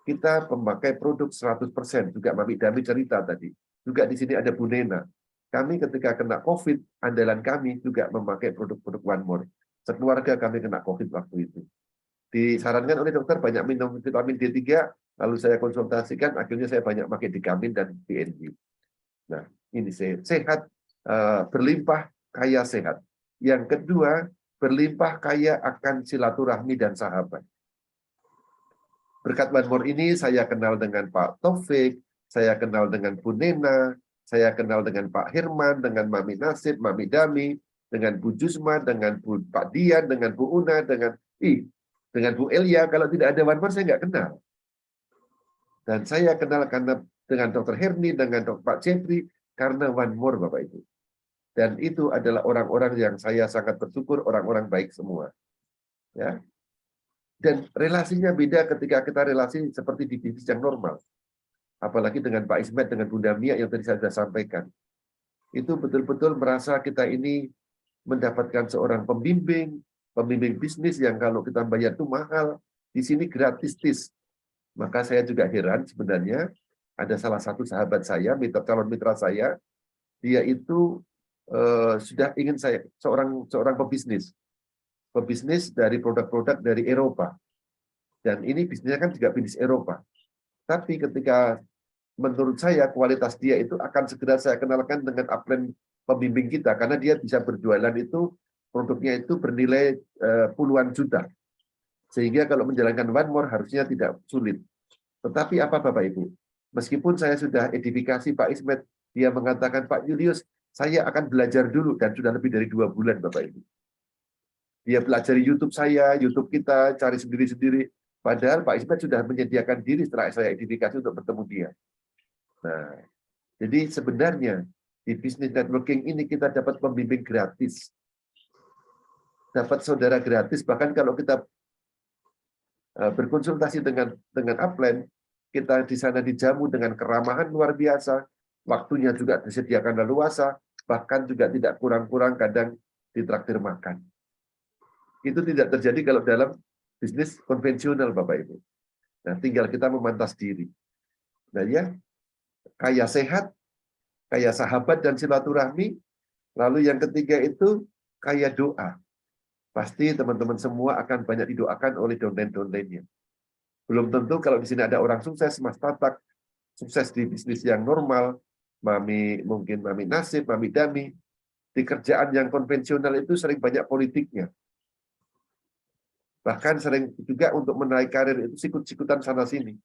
Kita memakai produk 100%, juga Mami Dami cerita tadi. Juga di sini ada Bu Nena. Kami ketika kena COVID, andalan kami juga memakai produk-produk One More. Sekeluarga kami kena COVID waktu itu. Disarankan oleh dokter banyak minum vitamin D3, lalu saya konsultasikan, akhirnya saya banyak pakai Digamin dan BNG. Nah, ini sehat, berlimpah, kaya sehat. Yang kedua, berlimpah kaya akan silaturahmi dan sahabat. Berkat One More ini, saya kenal dengan Pak Taufik, saya kenal dengan Bu Nena, saya kenal dengan Pak Herman, dengan Mami Nasib, Mami Dami, dengan Bu Jusma, dengan Pak Dian, dengan Bu Una, dengan Bu Elia. Kalau tidak ada One More, saya nggak kenal. Dan saya kenal karena dengan Dr. Herni, dengan Pak Jeffrey, karena One More, Bapak Ibu. Dan itu adalah orang-orang yang saya sangat bersyukur, orang-orang baik semua. Ya. Dan relasinya beda ketika kita relasi seperti di bisnis yang normal. Apalagi dengan Pak Ismet, dengan Bunda Mia yang tadi saya sudah sampaikan. Itu betul-betul merasa kita ini mendapatkan seorang pembimbing bisnis yang kalau kita bayar itu mahal, di sini gratis. Maka saya juga heran sebenarnya, ada salah satu sahabat saya, calon mitra saya, dia itu sudah ingin saya, seorang pebisnis dari produk-produk dari Eropa. Dan ini bisnisnya kan juga bisnis Eropa. Tapi ketika menurut saya kualitas dia itu akan segera saya kenalkan dengan upline pembimbing kita, karena dia bisa berjualan itu, produknya itu bernilai puluhan juta. Sehingga kalau menjalankan One More harusnya tidak sulit. Tetapi apa Bapak Ibu? Meskipun saya sudah edifikasi Pak Ismet, dia mengatakan, Pak Julius, saya akan belajar dulu, dan sudah lebih dari 2 bulan Bapak Ibu. Dia pelajari YouTube saya, YouTube kita, cari sendiri-sendiri. Padahal Pak Ismet sudah menyediakan diri setelah saya edifikasi untuk bertemu dia. Nah, jadi sebenarnya di bisnis networking ini kita dapat pembimbing gratis. Dapat saudara gratis, bahkan kalau kita berkonsultasi dengan upline, kita di sana dijamu dengan keramahan luar biasa, waktunya juga disediakan leluasa, bahkan juga tidak kurang-kurang kadang ditraktir makan. Itu tidak terjadi kalau dalam bisnis konvensional, Bapak Ibu. Nah, tinggal kita memantas diri. Nah ya, kaya sehat, kaya sahabat dan silaturahmi, lalu yang ketiga itu kaya doa. Pasti teman-teman semua akan banyak didoakan oleh downline-downline-nya. Belum tentu kalau di sini ada orang sukses, Mas Tatak, sukses di bisnis yang normal, mungkin Mami Nasib, Mami Dami, di kerjaan yang konvensional itu sering banyak politiknya. Bahkan sering juga untuk menaik karir itu sikut-sikutan sana-sini.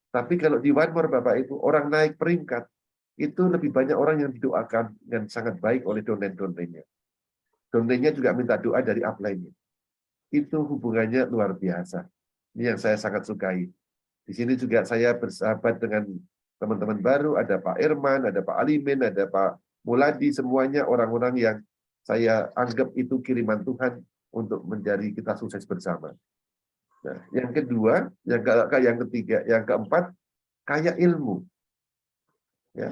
Tapi kalau di One More, Bapak Ibu, orang naik peringkat, itu lebih banyak orang yang didoakan dan sangat baik oleh downline-downline-nya. Downline-nya juga minta doa dari upline-nya. Itu hubungannya luar biasa. Ini yang saya sangat sukai. Di sini juga saya bersahabat dengan teman-teman baru, ada Pak Irman, ada Pak Alimin, ada Pak Muladi, semuanya orang-orang yang saya anggap itu kiriman Tuhan untuk menjadi kita sukses bersama. Nah, yang kedua, yang ketiga, yang keempat, kaya ilmu. Ya,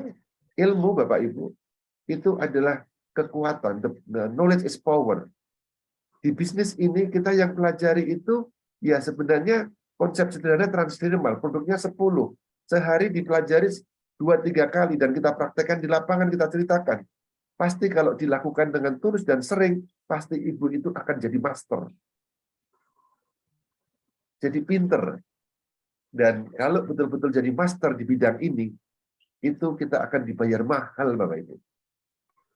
ilmu Bapak Ibu itu adalah kekuatan. The knowledge is power. Di bisnis ini kita yang pelajari itu ya sebenarnya konsep sederhana transdermal, produknya 10. Sehari dipelajari 2-3 kali dan kita praktekkan di lapangan, kita ceritakan. Pasti kalau dilakukan dengan tulus dan sering, pasti ibu itu akan jadi master. Jadi pinter. Dan kalau betul-betul jadi master di bidang ini, itu kita akan dibayar mahal Bapak Ibu.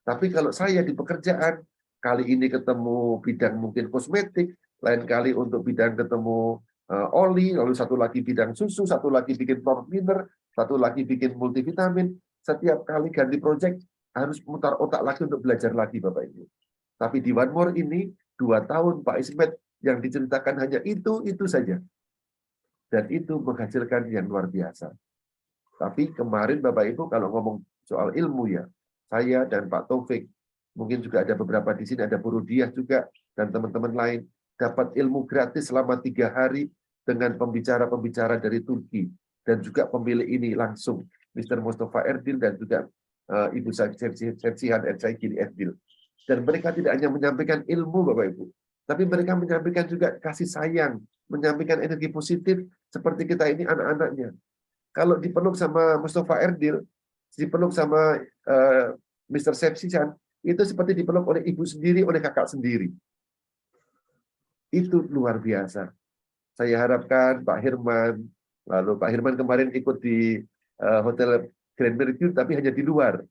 Tapi kalau saya di pekerjaan, kali ini ketemu bidang mungkin kosmetik, lain kali untuk bidang ketemu oli, lalu satu lagi bidang susu, satu lagi bikin forminer, satu lagi bikin multivitamin. Setiap kali ganti project, harus mutar otak lagi untuk belajar lagi Bapak Ibu. Tapi di One More ini, 2 tahun Pak Ismet yang diceritakan hanya itu saja. Dan itu menghasilkan yang luar biasa. Tapi kemarin Bapak Ibu kalau ngomong soal ilmu ya, saya dan Pak Taufik, mungkin juga ada beberapa di sini, ada Bu Rudiah juga, dan teman-teman lain, dapat ilmu gratis selama 3 hari dengan pembicara-pembicara dari Turki. Dan juga pemilik ini langsung, Mr. Mustafa Erdil dan juga Ibu Sepsihan Ercaigiri Erdil. Dan mereka tidak hanya menyampaikan ilmu Bapak Ibu, tapi mereka menyampaikan juga kasih sayang, menyampaikan energi positif seperti kita ini anak-anaknya. Kalau dipeluk sama Mustafa Erdil, dipeluk sama Mr. Sepsihan, itu seperti dipeluk oleh ibu sendiri, oleh kakak sendiri. Itu luar biasa. Saya harapkan Pak Hirman, lalu Pak Hirman kemarin ikut di Hotel Grand Mercure, tapi hanya di luar.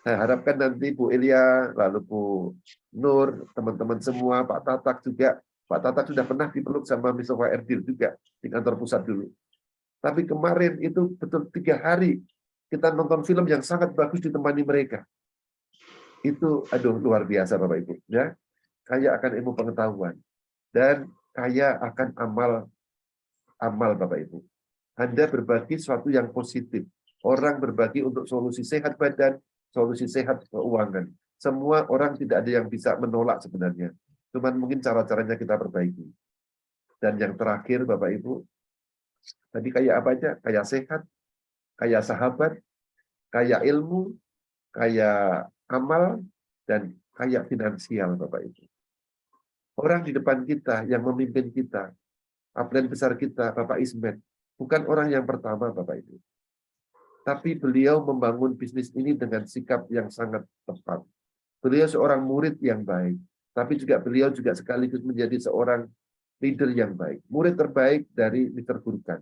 Saya harapkan nanti Bu Elia, lalu Bu Nur, teman-teman semua, Pak Tatak juga. Pak Tatak sudah pernah dipeluk sama Mustafa Erdil juga di kantor pusat dulu. Tapi kemarin itu betul 3 hari kita nonton film yang sangat bagus ditemani mereka. Itu luar biasa Bapak Ibu. Ya, kaya akan ilmu pengetahuan dan kaya akan amal Bapak Ibu. Anda berbagi sesuatu yang positif. Orang berbagi untuk solusi sehat badan, solusi sehat keuangan. Semua orang tidak ada yang bisa menolak sebenarnya. Cuman mungkin cara-caranya kita perbaiki. Dan yang terakhir Bapak Ibu, tadi kaya apa aja? Kaya sehat, kaya sahabat, kaya ilmu, kaya amal, dan kaya finansial Bapak Ibu. Orang di depan kita yang memimpin kita, upline besar kita, Bapak Ismet, bukan orang yang pertama Bapak Ibu. Tapi beliau membangun bisnis ini dengan sikap yang sangat tepat. Beliau seorang murid yang baik, tapi juga beliau juga sekaligus menjadi seorang leader yang baik. Murid terbaik dari Mr. Gurkan.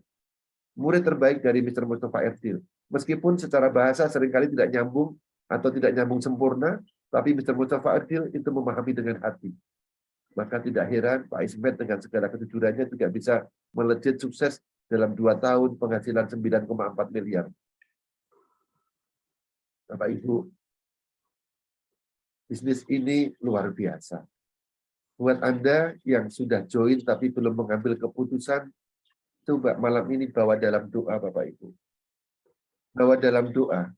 Murid terbaik dari Mr. Mustafa Erdil. Meskipun secara bahasa seringkali tidak nyambung atau tidak nyambung sempurna, tapi Mr. Mustafa Erdil itu memahami dengan hati. Maka tidak heran Pak Ismet dengan segala kejujurannya juga bisa melejit sukses dalam 2 tahun penghasilan 9,4 miliar. Bapak Ibu, bisnis ini luar biasa. Buat Anda yang sudah join tapi belum mengambil keputusan, coba malam ini bawa dalam doa Bapak Ibu. Bawa dalam doa,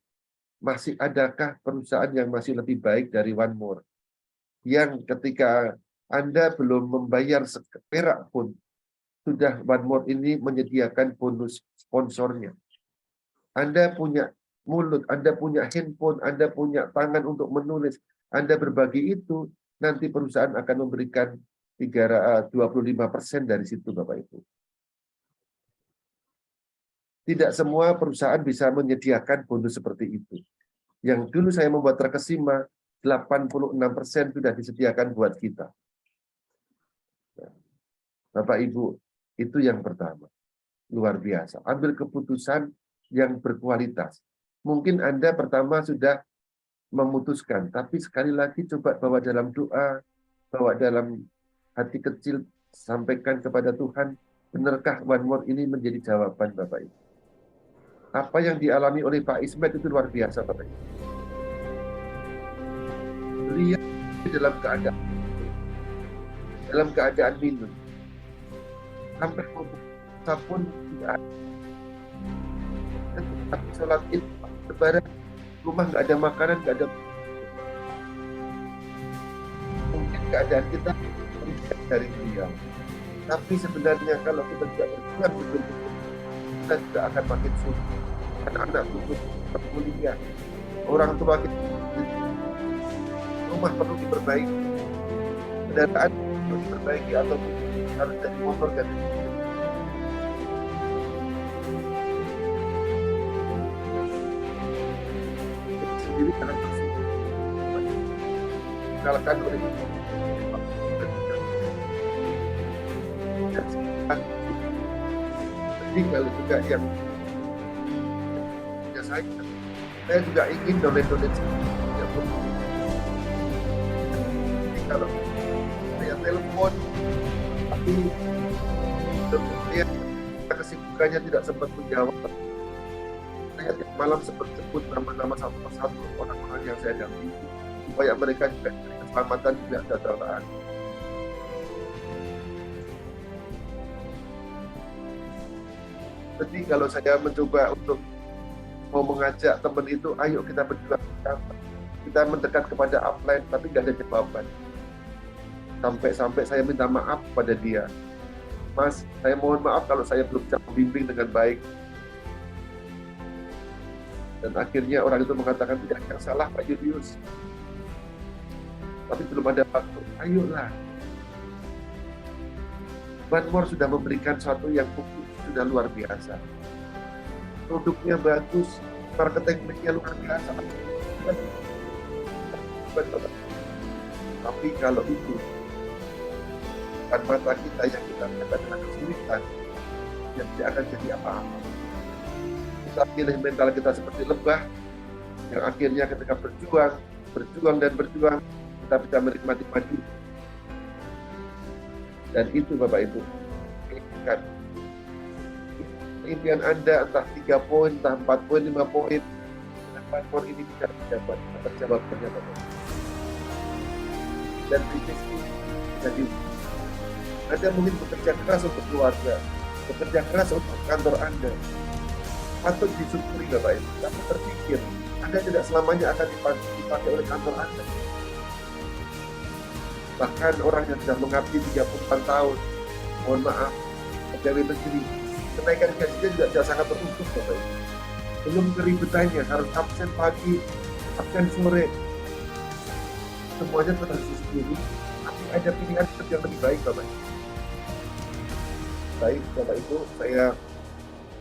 masih adakah perusahaan yang masih lebih baik dari One More? Yang ketika Anda belum membayar seperak pun, sudah One More ini menyediakan bonus sponsornya. Anda punya mulut, Anda punya handphone, Anda punya tangan untuk menulis, Anda berbagi itu, nanti perusahaan akan memberikan 25% dari situ Bapak Ibu. Tidak semua perusahaan bisa menyediakan bonus seperti itu. Yang dulu saya membuat terkesima, 86% sudah disediakan buat kita. Bapak Ibu, itu yang pertama. Luar biasa. Ambil keputusan yang berkualitas. Mungkin Anda pertama sudah memutuskan, tapi sekali lagi coba bawa dalam doa, bawa dalam hati kecil, sampaikan kepada Tuhan, benarkah One More ini menjadi jawaban Bapak Ibu? Apa yang dialami oleh Pak Ismet itu luar biasa Bapak Ibu. Beliau dalam keadaan minum. Sampai pun tidak ada. Tapi sholat Id, Lebaran, rumah nggak ada makanan, nggak ada. Mungkin keadaan kita lebih dari beliau. Tapi sebenarnya kalau kita tidak berjuang betul-betul, kita juga akan makin sulit. Anak-anak butuh kuliah, orang tua kita, rumah perlu diperbaiki, kendaraan perlu diperbaiki atau harus dari motor ganti. Sendiri karena tersebut dikalahkan oleh kalau juga yang ya saya juga ingin donate ya, jadi kalau saya telepon tapi dia kesibukannya tidak sempat menjawab, saya tiap malam sempat sebut nama-nama satu persatu orang-orang yang saya dampingi supaya mereka juga keselamatan juga kesejahteraan. Jadi kalau saya mencoba untuk mau mengajak teman itu, ayo kita berjuang, kita mendekat kepada upline, tapi nggak ada jawaban. Sampai saya minta maaf pada dia, Mas, saya mohon maaf kalau saya belum bisa membimbing dengan baik. Dan akhirnya orang itu mengatakan, tidak, yang salah Pak Julius. Tapi belum ada waktu. Ayolah. Banmore sudah memberikan sesuatu yang sudah luar biasa. Produknya bagus, marketingnya luar biasa. Tapi kalau itu bukan mata kita yang kita lihat dengan kesulitan, yang tidak akan jadi apa-apa. Kita pilih mental kita seperti lebah, yang akhirnya ketika berjuang, kita bisa menikmati maju. Dan itu Bapak Ibu, ingat, impian Anda entah 3 poin, entah 4 poin, 5 poin, Banmore ini bisa dapat jawabannya Bapak. Dan bisnis ini jadi Anda mungkin bekerja keras untuk keluarga, bekerja keras untuk kantor Anda, patut disyukuri Bapak Ibu. Tapi berpikir, Anda tidak selamanya akan dipakai oleh kantor Anda. Bahkan orang yang sudah mengabdi 34 tahun, mohon maaf, pegawai negeri, kenaikan gajinya juga sudah sangat beruntung Bapak Ibu. Belum keribetannya, harus absen pagi, absen sore, semuanya tersusun. Tapi ada pilihan yang lebih baik Bapak Ibu. Baik Bapak Ibu, saya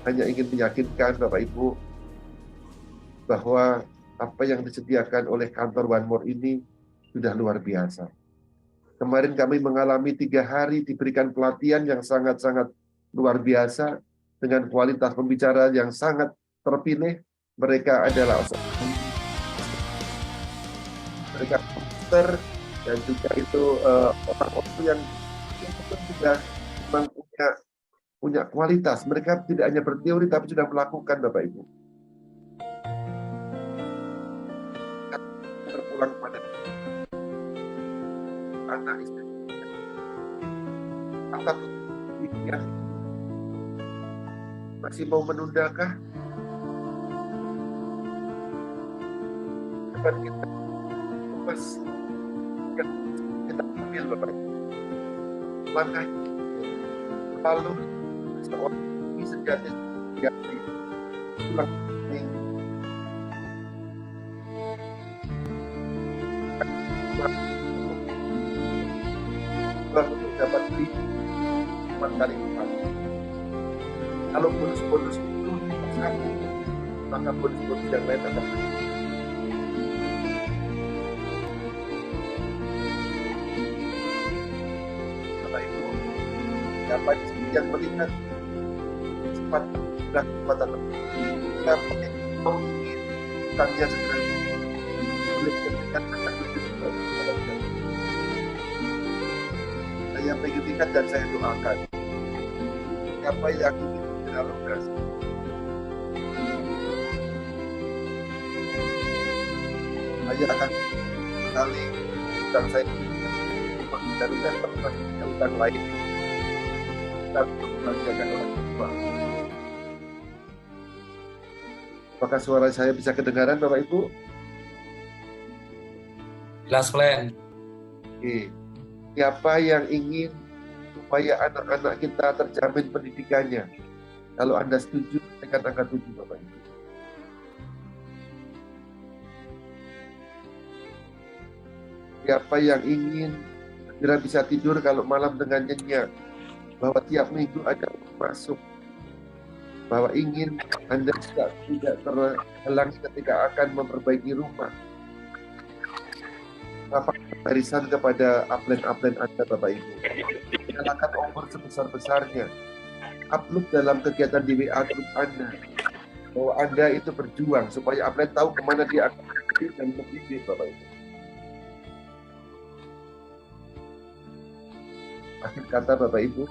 hanya ingin meyakinkan Bapak Ibu bahwa apa yang disediakan oleh kantor Banmore ini sudah luar biasa. Kemarin kami mengalami 3 hari diberikan pelatihan yang sangat-sangat luar biasa dengan kualitas pembicara yang sangat terpilih. Mereka adalah mereka dokter dan juga itu orang-orang yang sudah memang punya kualitas. Mereka tidak hanya berteori tapi sudah melakukan Bapak Ibu. Terpulang pada anak istri. Atau ya, masih mau menundakah? Depan kita lepas yang kita ambil Bapak Ibu. Langkah lalu seorang ini sejati pulang ini untuk dapat beli 4 kali lipat. Kalau bonus-bonus itu satu, maka bonus-bonus yang lain akan Bapak Ibu, dapat yang melihat cepat dan kekuatan kita pakai utangnya segera boleh diberikan akan lebih saya pengen dan saya doakan siapa yang ingin beralokasi saya akan kali utang saya dan utang lain kita untuk membahagiakan orang tua. Apakah suara saya bisa kedengaran, Bapak Ibu? Jelas, Plan. Oke. Siapa yang ingin supaya anak-anak kita terjamin pendidikannya? Kalau Anda setuju, tekan angka 7, Bapak Ibu. Siapa yang ingin segera bisa tidur kalau malam dengan nyenyak? Bahwa tiap minggu ada masuk. Bahwa ingin Anda tidak terhalang ketika akan memperbaiki rumah. Apa barisan kepada upline Anda, Bapak Ibu? Nyalakan obor sebesar-besarnya. Upload dalam kegiatan di WA grup Anda. Bahwa Anda itu berjuang supaya upline tahu kemana dia akan pergi dan mendidik, Bapak Ibu. Akhir kata, Bapak Ibu,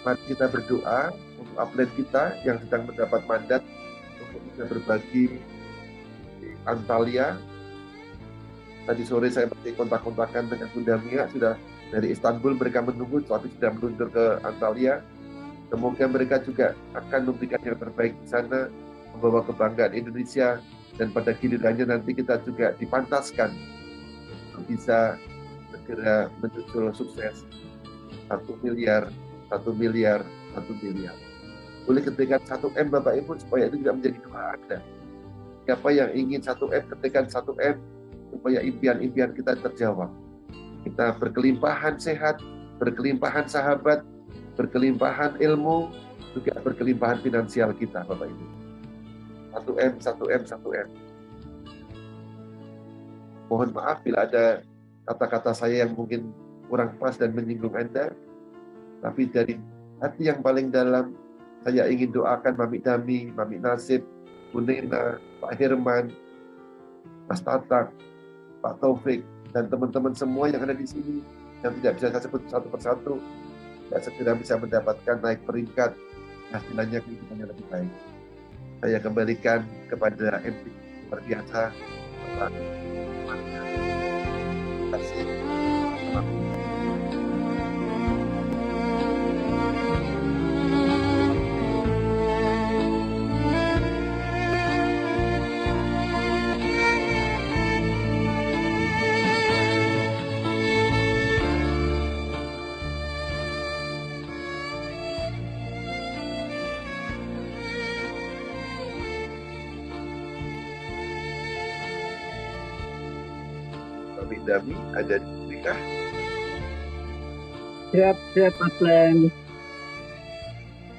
mari kita berdoa untuk upline kita yang sedang mendapat mandat untuk bisa berbagi di Antalya. Tadi sore saya masih kontak-kontakan dengan Bunda Mia, sudah dari Istanbul mereka menunggu, tapi sudah meluncur ke Antalya. Semoga mereka juga akan memberikan yang terbaik di sana, membawa kebanggaan Indonesia, dan pada gilirannya nanti kita juga dipantaskan untuk bisa segera menyusul sukses 1 miliar. Boleh ketikkan 1M, Bapak Ibu, supaya itu juga menjadi doa Anda. Siapa yang ingin 1M, ketikkan 1M, supaya impian-impian kita terjawab. Kita berkelimpahan sehat, berkelimpahan sahabat, berkelimpahan ilmu, juga berkelimpahan finansial kita, Bapak Ibu. 1M. Mohon maaf bila ada kata-kata saya yang mungkin kurang pas dan menyinggung Anda, tapi dari hati yang paling dalam, saya ingin doakan Mami Dami, Mami Nasib, Bu Nena, Pak Herman, Mas Tatak, Pak Taufik, dan teman-teman semua yang ada di sini, yang tidak bisa saya sebut satu persatu, dan segera bisa mendapatkan naik peringkat, hasilnya kehidupannya lebih baik. Saya kembalikan kepada MP luar biasa. Terima kasih. Dami ada di Afrika. Siap, Mas Len.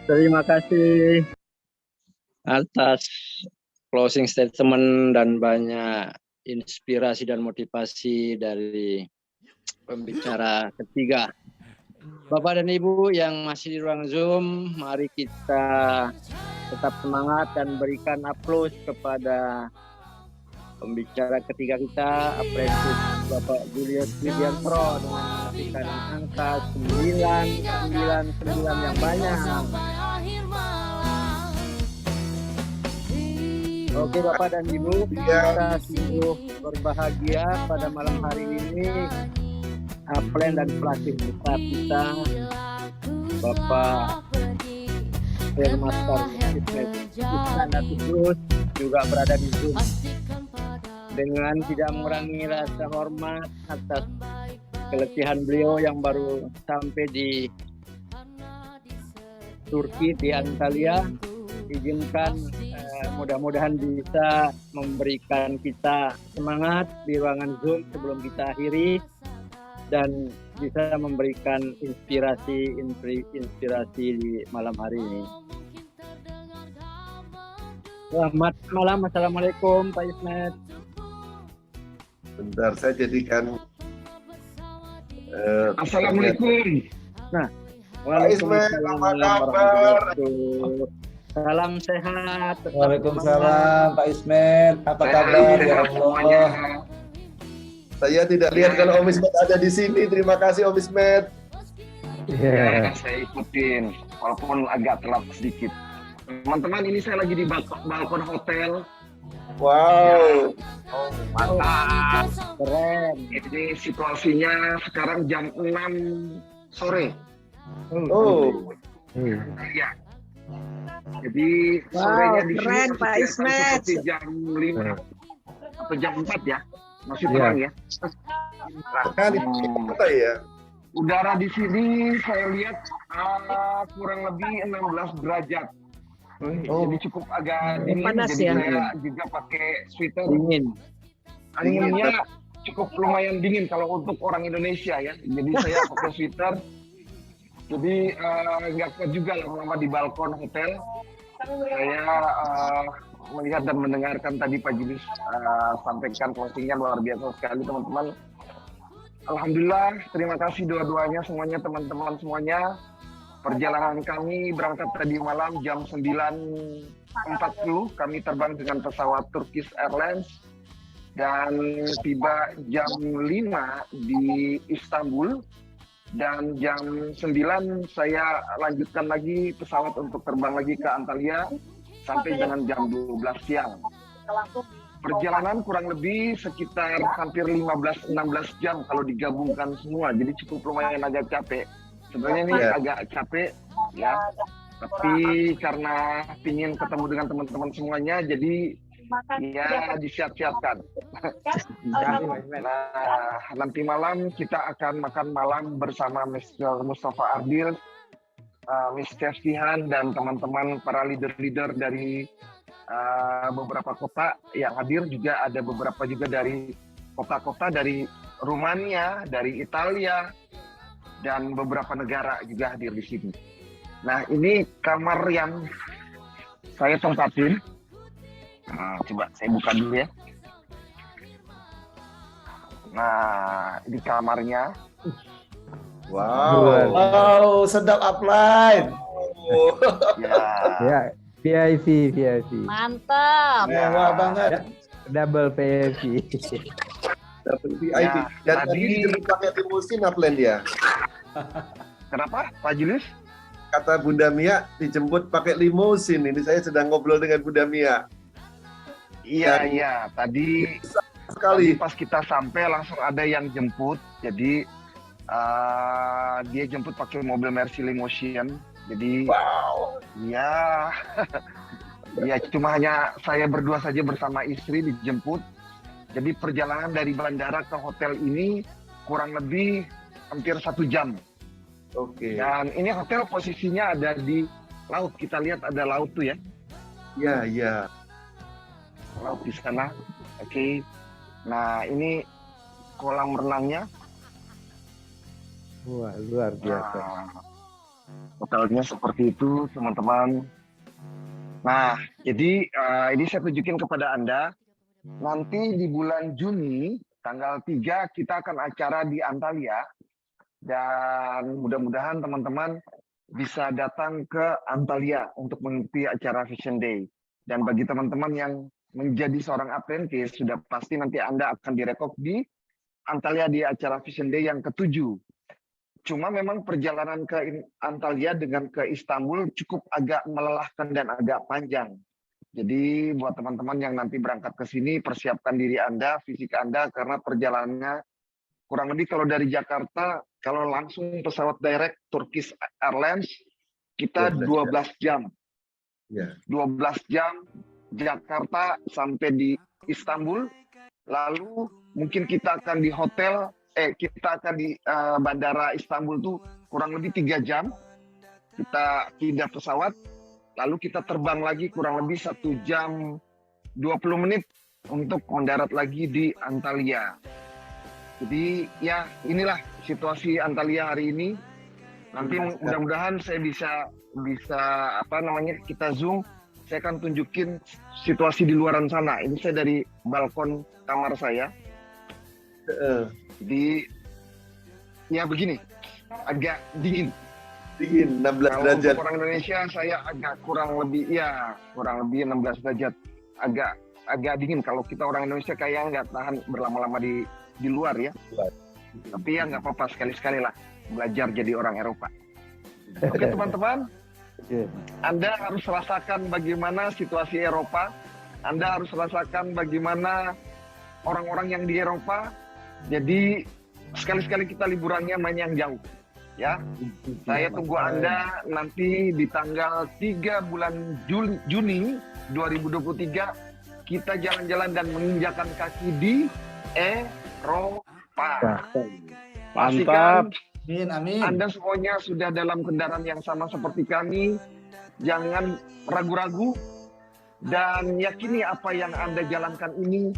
Terima kasih atas closing statement dan banyak inspirasi dan motivasi dari pembicara ketiga. Bapak dan Ibu yang masih di ruang Zoom, mari kita tetap semangat dan berikan aplaus kepada pembicara ketiga kita, Apprentice Bapak Julius Widiantoro dengan mengajukan angka 999 yang banyak. Oke Bapak dan Ibu, kita sungguh berbahagia pada malam hari ini. Upline dan pelatih kita, Bapak Hermaster Isnanatius juga berada di Zoom. Dengan tidak mengurangi rasa hormat atas keletihan beliau yang baru sampai di Turki, di Antalya, izinkan mudah-mudahan bisa memberikan kita semangat di ruangan Zoom sebelum kita akhiri dan bisa memberikan inspirasi di malam hari ini. Selamat malam, Assalamualaikum Pak Ismet. Bentar, saya jadikan Assalamualaikum. Nah, Pak Ismet, apa kabar? Salam sehat. Waalaikumsalam Pak Ismet. Apa kabar ya Allah? Saya tidak lihat kalau Om Ismet ada di sini. Terima kasih Om Ismet. Ya, saya ikutin, walaupun agak telat sedikit. Teman-teman, ini saya lagi di balkon hotel. Wow. Oh, mantap. Keren. Ini situasinya sekarang jam 6 sore. Oh. Ya. Jadi sorenya di sini keren, Pak Ismet. seperti jam 5 atau jam 4 ya. Masih terang ya. Kan kota ya. Udara di sini saya lihat kurang lebih 16 derajat. Jadi cukup agak dingin. Panas jadi ya? saya juga pakai sweater. Dingin. Anginnya cukup lumayan dingin kalau untuk orang Indonesia ya. Jadi saya pakai sweater. Jadi nggak kuat juga lama-lama di balkon hotel. Saya melihat dan mendengarkan tadi Pak Julius sampaikan closingnya luar biasa sekali teman-teman. Alhamdulillah, terima kasih dua-duanya semuanya teman-teman semuanya. Perjalanan kami berangkat tadi malam jam 9.40, kami terbang dengan pesawat Turkish Airlines dan tiba jam 5 di Istanbul. Dan jam 9 saya lanjutkan lagi pesawat untuk terbang lagi ke Antalya sampai dengan jam 12 siang. Perjalanan kurang lebih sekitar hampir 15-16 jam kalau digabungkan semua. Jadi cukup lumayan agak capek. Sebenarnya ini agak capek ya. Tapi karena ingin ketemu dengan teman-teman semuanya jadi ya disiap-siapkan. Nah, nanti malam kita akan makan malam bersama Mr. Mustafa Ardil, Mr. Fihan dan teman-teman para leader-leader dari beberapa kota yang hadir, juga ada beberapa juga dari kota-kota dari Rumania, dari Italia dan beberapa negara juga hadir di sini. Nah, ini kamar yang saya tempatin. Nah, coba saya buka dulu ya. Nah, ini kamarnya. Wow, sedap upline. Ya, VIP. Mantap. Mewah banget. Double VIP. Double VIP. Ya, Dan tadi tadi- dijemput pakai limusin Upland ya. Kenapa, Pak Julius? Kata Bunda Mia dijemput pakai limusin. Ini saya sedang ngobrol dengan Bunda Mia. Iya. Tadi Sekali. pas kita sampai langsung ada yang jemput. Jadi dia jemput pakai mobil Mercy Limousine. Jadi ya ya cuma hanya saya berdua saja bersama istri dijemput. Jadi perjalanan dari bandara ke hotel ini kurang lebih hampir 1 jam. Oke. Dan ini hotel posisinya ada di laut. Kita lihat ada laut tuh ya. Iya. Laut di sana. Oke. Nah, ini kolam renangnya. Wah, luar biasa. Nah, hotelnya seperti itu, teman-teman. Nah, jadi ini saya tunjukin kepada Anda. Nanti di bulan Juni, tanggal 3, kita akan acara di Antalya. Dan mudah-mudahan teman-teman bisa datang ke Antalya untuk mengikuti acara Fashion Day. Dan bagi teman-teman yang menjadi seorang apprentice, sudah pasti nanti Anda akan direkod di Antalya di acara Fashion Day yang ke-7. Cuma memang perjalanan ke Antalya dengan ke Istanbul cukup agak melelahkan dan agak panjang. Jadi buat teman-teman yang nanti berangkat ke sini, persiapkan diri Anda, fisik Anda, karena perjalanannya kurang lebih kalau dari Jakarta, kalau langsung pesawat direct Turkish Airlines, kita 12 jam. Ya. 12 jam Jakarta sampai di Istanbul, lalu mungkin kita akan di hotel, kita akan di bandara Istanbul tuh kurang lebih 3 jam, kita pindah pesawat, lalu kita terbang lagi kurang lebih 1 jam 20 menit untuk mendarat lagi di Antalya. Jadi ya inilah situasi Antalya hari ini. Nanti mudah-mudahan saya bisa kita zoom. Saya akan tunjukin situasi di luaran sana. Ini saya dari balkon kamar saya. Jadi ya begini, agak dingin. Dingin, 16 Kalau derajat. untuk orang Indonesia saya agak kurang lebih 16 derajat. Agak dingin. Kalau kita orang Indonesia kayak nggak tahan berlama-lama di luar ya. Tapi ya nggak apa-apa, sekali-sekali lah belajar jadi orang Eropa. Oke teman-teman. Anda harus rasakan bagaimana situasi Eropa. Anda harus rasakan bagaimana orang-orang yang di Eropa. Jadi sekali-sekali kita liburannya main yang jauh. Ya, saya tunggu Anda nanti di tanggal 3 bulan Juni 2023 kita jalan-jalan dan menginjakan kaki di Eropa. Pastikan Amin. Anda semuanya sudah dalam kendaraan yang sama seperti kami. Jangan ragu-ragu dan yakini apa yang Anda jalankan ini,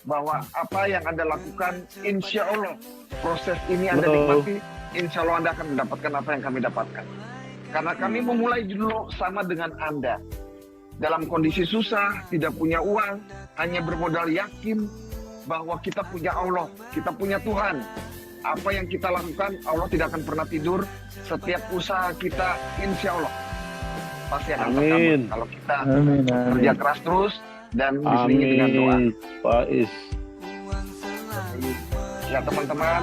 bahwa apa yang Anda lakukan, insya Allah proses ini Anda nikmati, insya Allah Anda akan mendapatkan apa yang kami dapatkan. Karena kami memulai dulu sama dengan Anda. Dalam kondisi susah, tidak punya uang, hanya bermodal yakin bahwa kita punya Allah, kita punya Tuhan. Apa yang kita lakukan, Allah tidak akan pernah tidur. Setiap usaha kita, insya Allah pasti akan terkabul. Kalau kita kerja keras terus dan diselingi dengan doa. Ya teman-teman,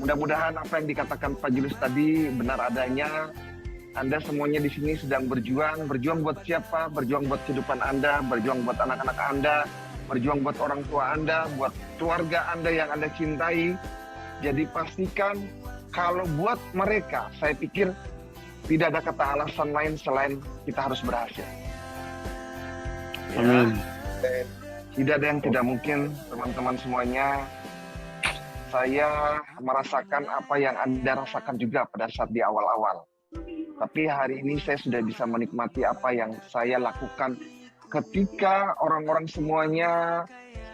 mudah-mudahan apa yang dikatakan Pak Julius tadi benar adanya. Anda semuanya di sini sedang berjuang buat siapa? Berjuang buat kehidupan Anda, berjuang buat anak-anak Anda, berjuang buat orang tua Anda, buat keluarga Anda yang Anda cintai. Jadi pastikan kalau buat mereka, saya pikir tidak ada kata alasan lain selain kita harus berhasil. Ya, tidak ada yang tidak mungkin, teman-teman semuanya. Saya merasakan apa yang Anda rasakan juga pada saat di awal-awal. Tapi hari ini saya sudah bisa menikmati apa yang saya lakukan ketika orang-orang semuanya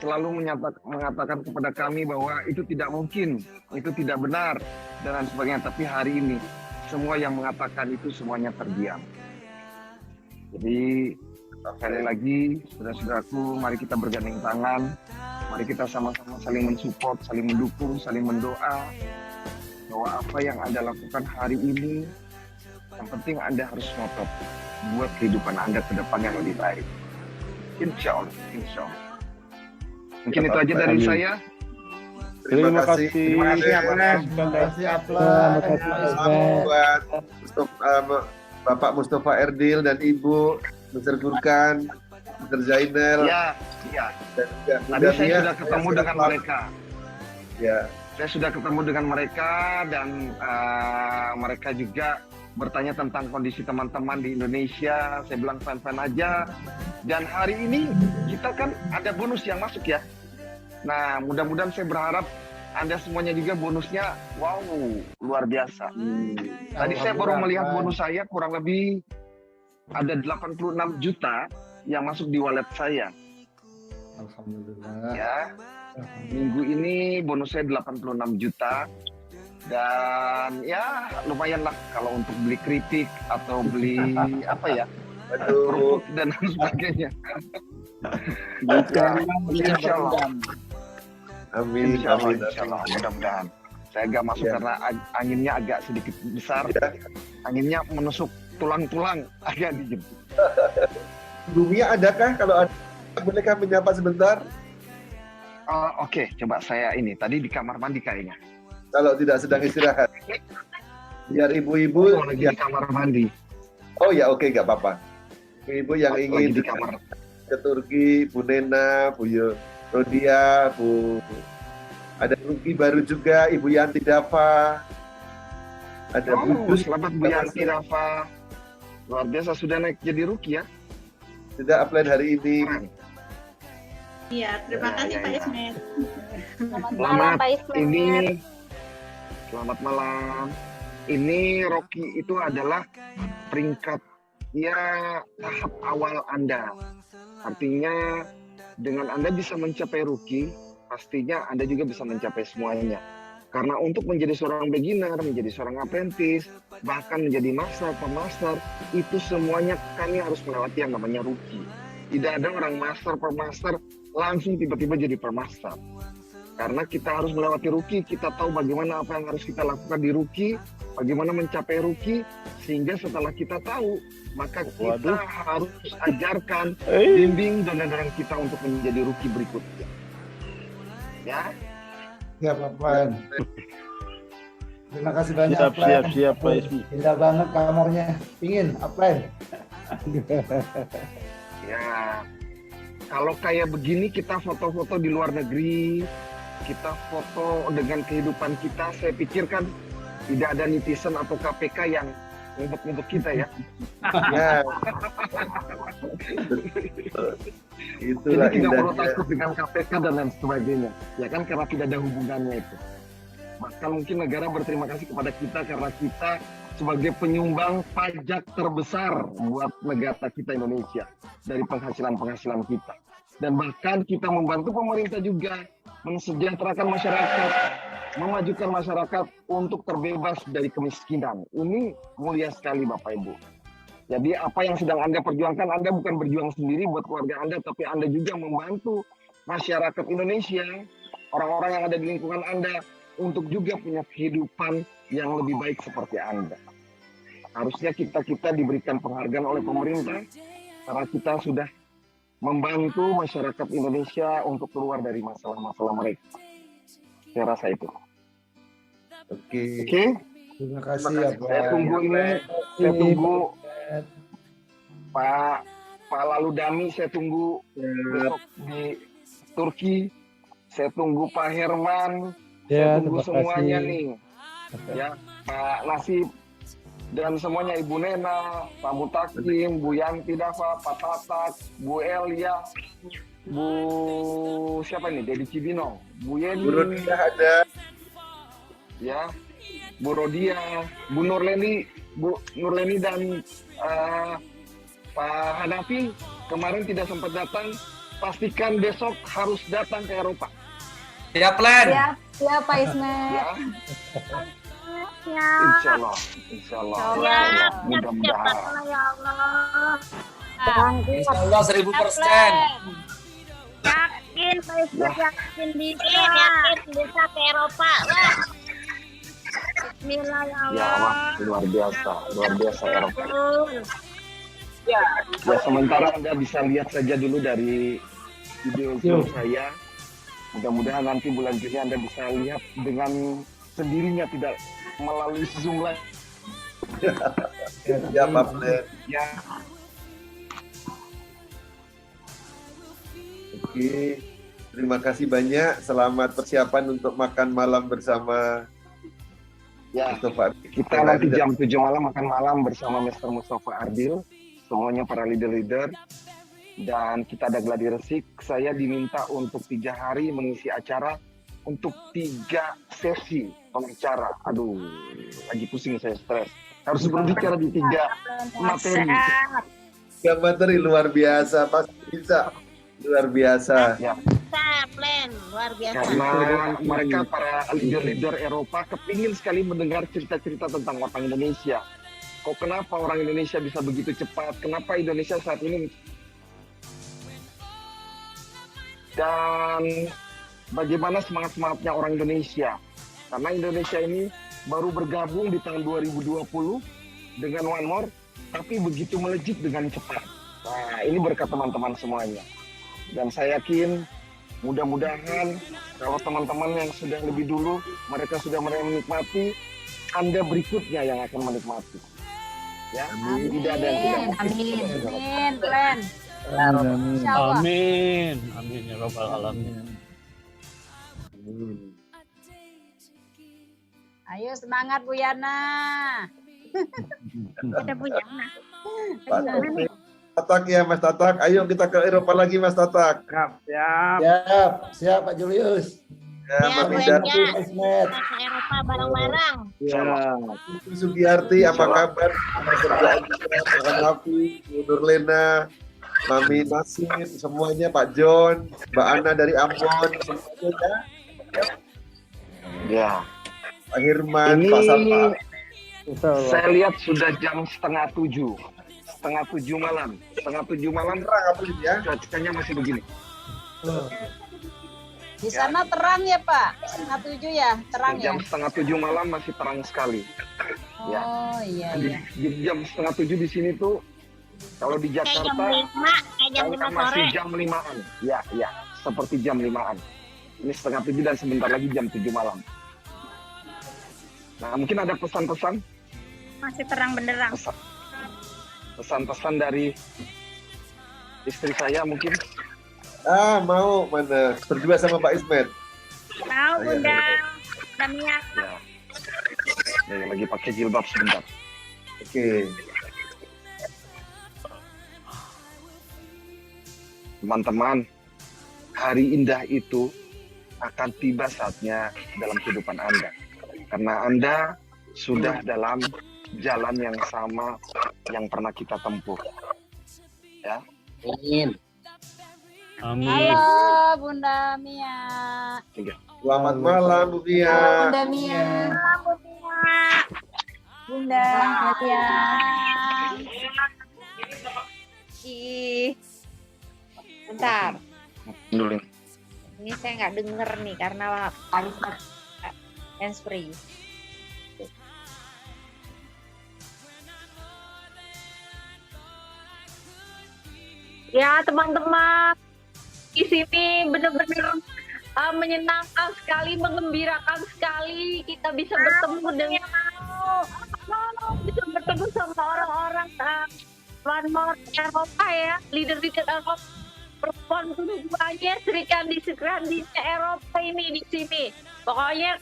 selalu mengatakan kepada kami bahwa itu tidak mungkin, itu tidak benar, dan lain sebagainya. Tapi hari ini, semua yang mengatakan itu semuanya terdiam. Jadi, sekali lagi, saudara-saudaraku, mari kita bergandeng tangan, mari kita sama-sama saling mensupport, saling mendukung, saling mendoa, bahwa apa yang Anda lakukan hari ini, yang penting Anda harus ngotot buat kehidupan Anda ke depan yang lebih baik. Insya Allah, insya Allah. Mungkin itu aja dari saya. Terima kasih. Terima kasih Aplan. Buat Bapak Mustafa Erdil dan Ibu Mr. Gurkan, Mr. Zainal. Ya. Dan juga Tadi saya sudah ketemu dengan mereka. Ya. Saya sudah ketemu dengan mereka dan mereka juga bertanya tentang kondisi teman-teman di Indonesia. Saya bilang fan-fan aja. Dan hari ini kita kan ada bonus yang masuk ya. Nah, mudah-mudahan saya berharap Anda semuanya juga bonusnya, wow, luar biasa. Tadi saya baru melihat bonus saya kurang lebih ada 86 juta yang masuk di wallet saya. Alhamdulillah. Ya, minggu ini bonus saya 86 juta. Dan ya lumayan lah kalau untuk beli kritik atau beli apa ya, kerupuk dan sebagainya. Insya Allah. Amin. Insya Allah, mudah-mudahan. Saya agak masuk karena anginnya agak sedikit besar. Anginnya menusuk tulang-tulang agak dijemput. Dumia adakah? Kalau ada, bolehkah menyapa sebentar? Oke, coba saya ini. Tadi di kamar mandi kayaknya. Kalau tidak sedang istirahat. Biar ibu-ibu lagi di kamar mandi. Oh ya, oke, nggak apa-apa. Ibu yang ingin di kamar ke Turki, Bu Nena, Bu Rodia, ada Ruki baru juga, Ibu Yanti Dava, ada Bu. Selamat Bu Yanti Dava. Luar biasa sudah naik jadi Ruki ya. Sudah apply hari ini. Iya, terima kasih Pak Ismet. Selamat Selamat malam. Ini Rocky itu adalah peringkat tahap awal Anda. Artinya dengan Anda bisa mencapai rookie, pastinya Anda juga bisa mencapai semuanya. Karena untuk menjadi seorang beginner, menjadi seorang apprentice, bahkan menjadi master, pemaster, itu semuanya kami harus melewati yang namanya rookie. Tidak ada orang master, pemaster, langsung tiba-tiba jadi permaster. Karena kita harus melewati rookie, kita tahu bagaimana apa yang harus kita lakukan di rookie, bagaimana mencapai rookie, sehingga setelah kita tahu, maka kita harus ajarkan, bimbing dan dorong kita untuk menjadi rookie berikutnya. Ya? Siap, Aplan. Terima kasih banyak, Siap, Pak Ismi. Indah banget kamarnya. Pingin, Aplan. Ya, kalau kayak begini kita foto-foto di luar negeri, kita foto dengan kehidupan kita, saya pikirkan tidak ada netizen atau KPK yang ngumpet-ngumpet kita ya. Ya. Itulah Jadi tidak perlu indahnya. takut dengan KPK dan lain sebagainya. Ya kan karena tidak ada hubungannya itu. Bahkan mungkin negara berterima kasih kepada kita karena kita sebagai penyumbang pajak terbesar buat negara kita Indonesia dari penghasilan-penghasilan kita. Dan bahkan kita membantu pemerintah juga mensejahterakan masyarakat, memajukan masyarakat untuk terbebas dari kemiskinan. Ini mulia sekali Bapak Ibu. Jadi apa yang sedang Anda perjuangkan, Anda bukan berjuang sendiri buat keluarga Anda, tapi Anda juga membantu masyarakat Indonesia, orang-orang yang ada di lingkungan Anda, untuk juga punya kehidupan yang lebih baik seperti Anda. Harusnya kita diberikan penghargaan oleh pemerintah, karena kita sudah membantu masyarakat Indonesia untuk keluar dari masalah-masalah mereka. Saya rasa itu. Oke. Oke? Terima kasih ya Pak. Saya tunggu ini, saya tunggu Pak Laludami, saya tunggu besok di Turki, saya tunggu Pak Herman, saya tunggu semuanya nih, ya Pak Nasib dan semuanya, Ibu Nena, Pak Mutakin, Bu Yanti Dava, Pak Tatak, Bu Elia, Bu siapa ini, Dedi Cibino, Bu Yeni, Bu Rodia ada, ya, Bu Rodia, Bu Nurleni dan Pak Hanafi kemarin tidak sempat datang, pastikan besok harus datang ke Eropa. Siap, Len. Siap Pak Ismet. Ya, Ya. insya Allah. Mudah-mudahan. Ya Allah. Insya Allah 1000%. Yakin Pak Ismet, yakin bisa ke Eropa. Wah. Bismillah ya Allah. Ya Allah, luar biasa Eropa. Ya, sementara Anda bisa lihat saja dulu dari video Zoom saya. Mudah-mudahan nanti bulan Juni Anda bisa lihat dengan sendirinya, tidak melalui Zoom live. ya Pak Len. Ya, Oke, terima kasih banyak. Selamat persiapan untuk makan malam bersama ya. Mustafa. Kita nanti jam 7 malam makan malam bersama Mr. Mustafa Ardil, semuanya para leader-leader. Dan kita ada gladi resik. Saya diminta untuk 3 hari mengisi acara untuk 3 sesi pembicara. Aduh, lagi pusing saya, stres. Harus berbicara di 3 materi. 3 materi luar biasa, pasti bisa. Luar biasa. Ya. Luar biasa. Karena mereka para leader-leader Eropa kepingin sekali mendengar cerita-cerita tentang orang Indonesia. Kok kenapa orang Indonesia bisa begitu cepat? Kenapa Indonesia saat ini? Dan bagaimana semangat-semangatnya orang Indonesia? Karena Indonesia ini baru bergabung di tahun 2020 dengan One More, tapi begitu melejit dengan cepat. Nah, ini berkat teman-teman semuanya. Dan saya yakin mudah-mudahan kalau teman-teman yang sudah lebih dulu, mereka sudah menikmati, Anda berikutnya yang akan menikmati. Ya, tidak ada yang tidak mungkin. Amin, Len. Amin. Amin. Amin ya rabbal alamin. Ayo semangat Bu Yana. Ada Bu Yana. Tatak ya Mas Tatak, ayo kita ke Eropa lagi Mas Tatak. Siap Pak Julius. Ya, Mas Ida. Ismet. Ke Eropa bareng-bareng. Ya. Sugiyarti apa kabar? Kerjaan kita, Pak Nafi, Bu Nurlena, Mami Nasir, semuanya, Pak John, Mbak Ana dari Ambon, semuanya ya. Ya. Pak Hirman, Ini Pak Sarpa. saya lihat sudah jam 6:30. 6:30 malam. 6:30 malam Terang apa ini ya? cuacanya masih begini. Di sana terang ya Pak? 6:30 ya? Terang ya? Jam 6:30 malam masih terang sekali. Ya. Oh iya. Di jam 6:30 di sini tuh kalau di Jakarta masih jam 5-an. Ya, seperti jam 5-an. Ini 6:30 dan sebentar lagi jam 7 malam. Nah, mungkin ada pesan-pesan? Masih terang benderang. Pesan-pesan dari istri saya mungkin? Mau mana? Berdua sama Pak Ismet. Mau Bunda Damia. Ya. Ya, lagi pakai jilbab sebentar. Oke. Teman-teman, hari indah itu akan tiba saatnya dalam kehidupan Anda. Karena Anda sudah dalam jalan yang sama yang pernah kita tempuh. Ya. Amin. Amin. Halo Bunda Mia. Selamat malam Bu Mia. Bunda Mia. Bunda Mia. Bentar. Dulu. Ini saya nggak denger nih karena harus hands free. Ya teman-teman, di sini benar-benar menyenangkan sekali, mengembirakan sekali. Kita bisa bertemu dengan sama orang-orang One More Eropa ya, leader-leader Eropa, perempuan keduanya Sri Kandinya Eropa ini di sini. Pokoknya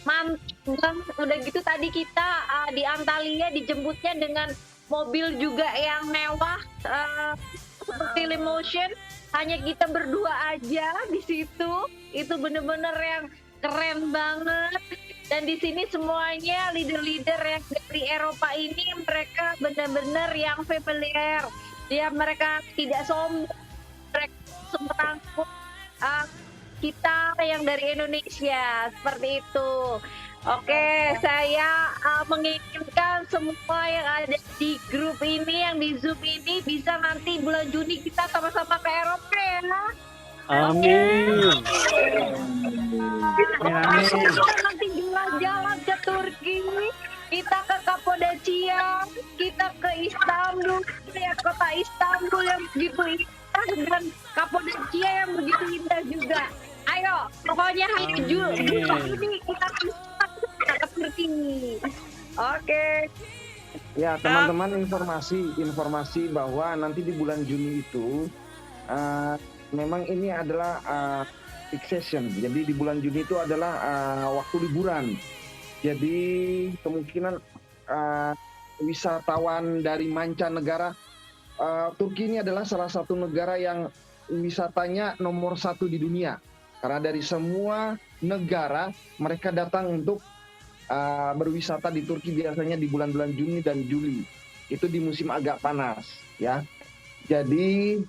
mantap. Udah gitu tadi kita di Antalya dijemputnya dengan mobil juga yang mewah. Seperti limousine, hanya kita berdua aja di situ. Itu bener-bener yang keren banget. Dan di sini semuanya leader-leader yang dari Eropa ini mereka benar-benar yang familiar. Ya, mereka tidak sombong, mereka merangkul kita yang dari Indonesia seperti itu. Oke, saya menginginkan semua yang ada di grup ini, yang di Zoom ini bisa nanti bulan Juni kita sama-sama ke Eropa ya. Amin. Kita nanti jalan-jalan ke Turki, kita ke Kapadocia, kita ke Istanbul, ya kota Istanbul yang begitu indah dan Kapadocia yang begitu indah juga. Ayo, pokoknya hari Juni ini kita ke Turki. Oke. Ya teman-teman, informasi bahwa nanti di bulan Juni itu memang ini adalah peak season. Jadi di bulan Juni itu adalah waktu liburan. Jadi kemungkinan wisatawan dari mancanegara, Turki ini adalah salah satu negara yang wisatanya nomor 1 di dunia. Karena dari semua negara mereka datang untuk berwisata di Turki biasanya di bulan-bulan Juni dan Juli. Itu di musim agak panas, ya. Jadi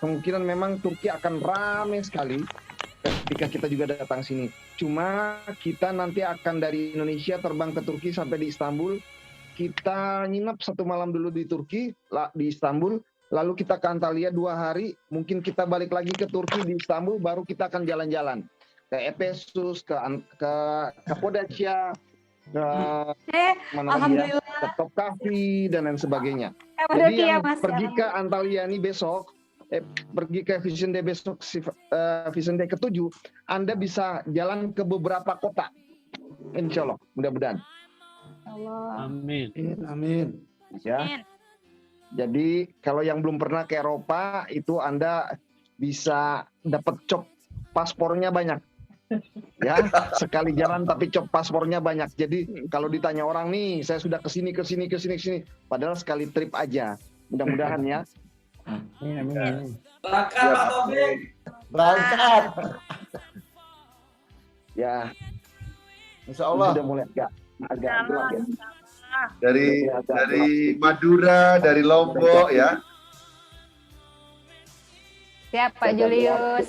kemungkinan memang Turki akan ramai sekali ketika kita juga datang sini. Cuma kita nanti akan dari Indonesia terbang ke Turki sampai di Istanbul. Kita nginap 1 malam dulu di Turki, di Istanbul. Lalu kita ke Antalya 2 hari. Mungkin kita balik lagi ke Turki di Istanbul. Baru kita akan jalan-jalan ke Efesus, ke Kapadocia, Alhamdulillah. ke Topkapi dan lain sebagainya. Jadi yang pergi ke Antalya ini besok, pergi ke Vision Day besok, Vision Day ke-7, Anda bisa jalan ke beberapa kota. Insya Allah, mudah-mudahan. Amin. Amin. Ya. Jadi kalau yang belum pernah ke Eropa itu Anda bisa dapat cop paspornya banyak. Ya, sekali jalan tapi cop paspornya banyak. Jadi kalau ditanya orang nih, saya sudah kesini, padahal sekali trip aja. Mudah-mudahan ya. Amin. Berangkat Pak Taufik. Berangkat. Ya. Insya Allah. Sudah mulai agak gelap ya. Dari Madura, dari Lombok ya. Siap Pak Julius.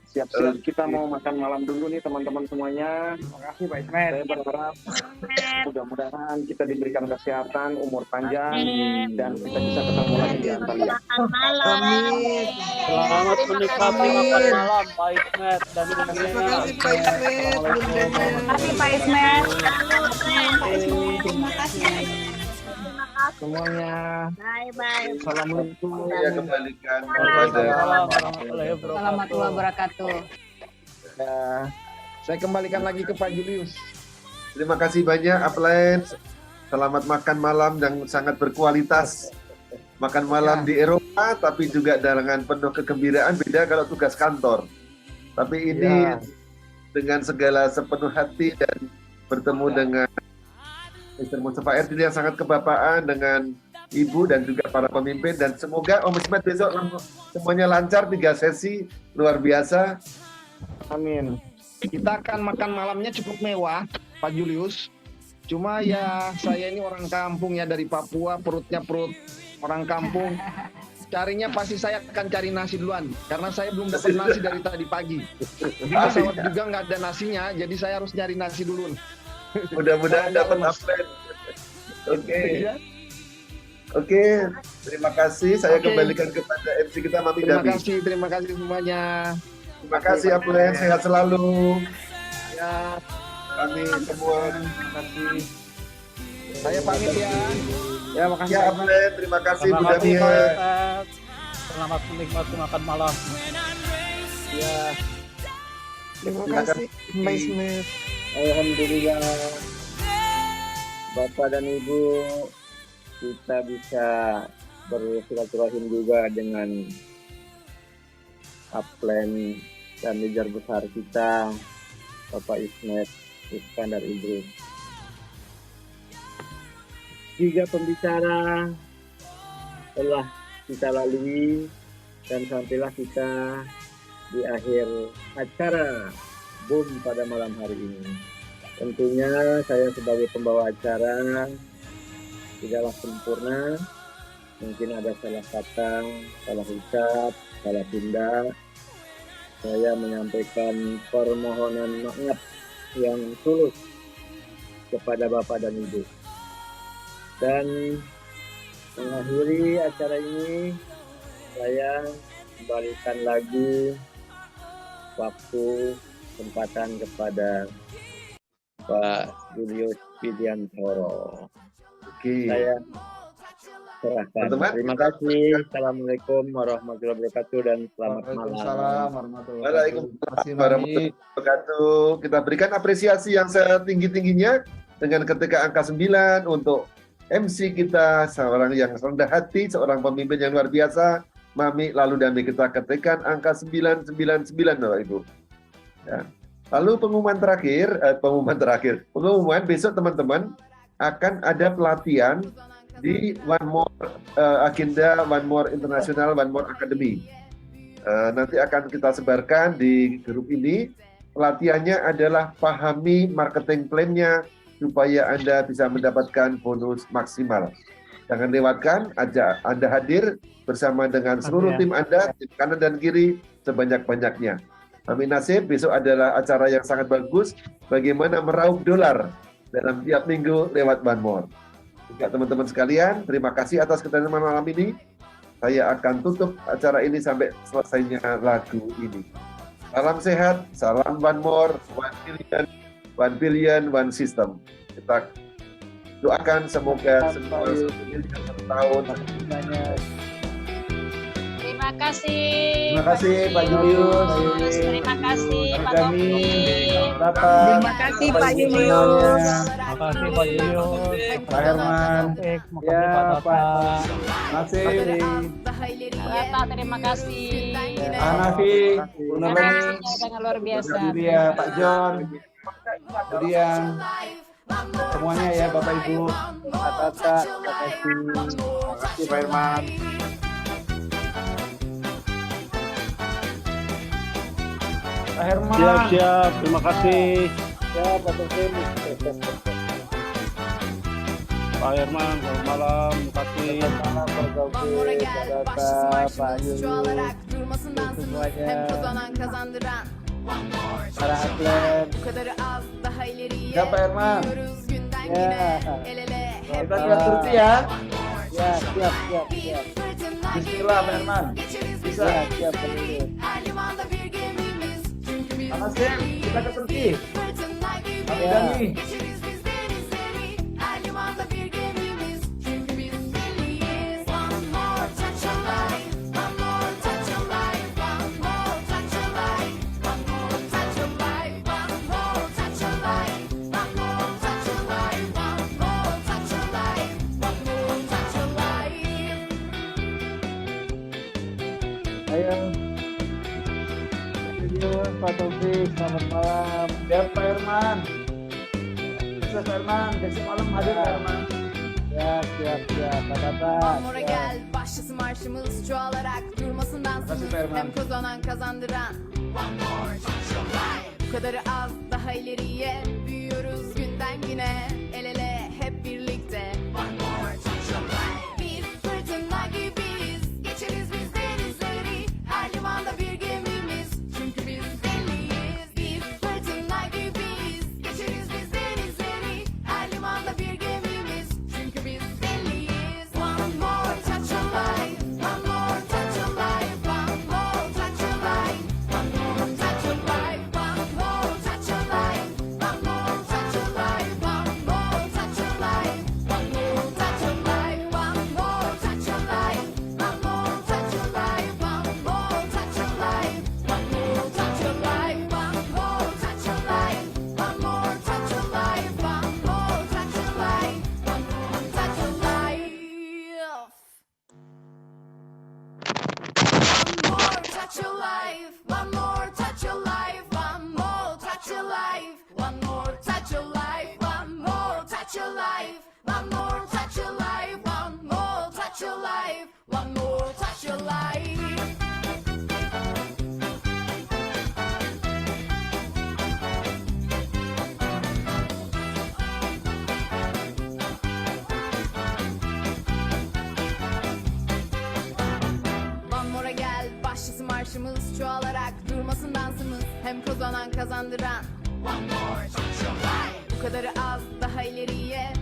Siap-siap, kita mau makan malam dulu nih teman-teman semuanya. Terima kasih Pak Ismail. Saya berharap mudah-mudahan kita diberikan kesehatan, umur panjang, dan kita bisa ketemu lagi di Antalya. Amin. Selamat menikmati makan malam Pak Ismet dan Terima kasih Pak Ismet. Terima kasih Pak Ismet. Terima kasih. Semuanya. Bye. Assalamualaikum. Saya kembalikan Warahmatullahi wabarakatuh. Ya, saya kembalikan lagi ke Pak Julius. Terima kasih banyak Upline. Selamat makan malam yang sangat berkualitas. Makan malam di Eropa tapi juga dengan penuh kegembiraan. Beda kalau tugas kantor. Tapi ini dengan segala sepenuh hati dan bertemu dengan Mr. Mustafa Erdil yang sangat kebapaan dengan Ibu dan juga para pemimpin, dan semoga Om Ismet besok semuanya lancar 3 sesi luar biasa. Amin. Kita akan makan malamnya cukup mewah, Pak Julius. Cuma ya saya ini orang kampung ya, dari Papua, perutnya perut orang kampung. Carinya pasti saya akan cari nasi duluan, karena saya belum dapat nasi dari tadi pagi. Di pesawat juga nggak ada nasinya, jadi saya harus nyari nasi dulu. Mudah-mudahan dapat upgrade. Oke. Oke, terima kasih. Saya kembalikan kepada MC kita, Mami Dami. Terima kasih semuanya. Terima kasih, Aplen. Sehat selalu. Ya, kami semua. Terima kasih. Saya pamit ya. Ya, makasih. Ya, Aplen. Terima kasih, Bu Dami. Selamat menikmati makan malam. Ya. Terima kasih, Mbak Ismet. Alhamdulillah, Bapak dan Ibu, kita bisa bersilaturahim juga dengan Aplen dan leader besar kita, Bapak Ismet Iskandar Idris. 3 pembicara telah kita lalui dan sampailah kita di akhir acara Boom pada malam hari ini. Tentunya saya sebagai pembawa acara tidaklah sempurna, mungkin ada salah kata, salah ucap, salah tindak. Saya menyampaikan permohonan maaf yang tulus kepada Bapak dan Ibu. Dan mengakhiri acara ini, saya kembalikan lagi waktu kesempatan kepada Pak Julius Widiantoro. Saya serahkan. Terima kasih. Assalamualaikum warahmatullahi wabarakatuh dan selamat malam. Waalaikumsalam warahmatullahi wabarakatuh. Kita berikan apresiasi yang setinggi-tingginya dengan ketika angka 9 untuk MC kita, seorang yang rendah hati, seorang pemimpin yang luar biasa, Mami. Lalu Dami kita ketikkan angka 999, Bapak Ibu. Ya. Lalu pengumuman besok teman-teman akan ada pelatihan di One More Agenda, One More International, One More Academy. Nanti akan kita sebarkan di grup ini. Pelatihannya adalah pahami marketing plan-nya supaya Anda bisa mendapatkan bonus maksimal. Jangan lewatkan, ajak Anda hadir bersama dengan seluruh tim Anda, tim kanan dan kiri, sebanyak-banyaknya. Amin nasib, besok adalah acara yang sangat bagus, bagaimana meraup dolar dalam tiap minggu lewat One More. Juga teman-teman sekalian, terima kasih atas kedatangan malam ini. Saya akan tutup acara ini sampai selesainya lagu ini. Salam sehat, salam One More, 1 billion, 1 system. Kita doakan semoga semua tahun. Terima kasih. Terima kasih Pak Julius. Terima kasih Pak Topi. Terima kasih Pak Julius. Terima kasih Pak Julius. Pak Herman. Ya, Pak. Terima kasih. Hanafi, Bu Nurleni, Sangat luar biasa. Pak John, kemudian semuanya ya Bapak Ibu, Pak Tata, terima kasih Pak Herman. Pak Herman. Siap, terima kasih. Ya, Pak Tokim. Pak Herman, selamat malam, terima kasih. Selamat malam, Pak Tokim, Pak Data, Pak Julius, semuanya. Para atlet. Ya Pak Herman. Ya. Kita lihat Turki ya. Ya, siap. Bismillah Pak Herman. Bisa. Ya, siap, Pak Julius. Mas Dem, kita ke Turki. Kami Ya. Dami. Ayo. Pak Taufik, selamat malam. Ya Pak Herman. Mas Herman. Besok malam hadir Herman. Ya, siap. One more'a gel, başlasın marşımız çoğalarak durmasın dansımız hem kazanan kazandıran. One more touch your life. Bu kadarı az, daha ileriye büyüyoruz günden güne, el ele hep birlikte. One more touch your life. Bir fırtına gibiyiz, geçeriz biz denizleri, her limanda bir gemimiz, çünkü biz deliyiz. Bir fırtına gibiyiz, geçeriz biz denizleri, her limanda bir gemimiz, çünkü biz deliyiz. One more touch your life, one more touch your life, one more touch your life, one more touch your life, one more touch your life, one more touch your life, one more touch your life, one more touch your life, one more touch your life, one more touch your life, one more touch your life, one more touch your life, one more touch your life, one more touch your life, one more touch your life, one more touch your life. One more touch your life, one more touch your life, one more touch your life, one more touch your life, one more touch your life, one more touch your life, one more touch your life. One more'a gel, başlasın marşımız çoğalarak durmasın dansımız hem kazanan kazandıran. One more touch your life. Bu kadarı az, daha ileriye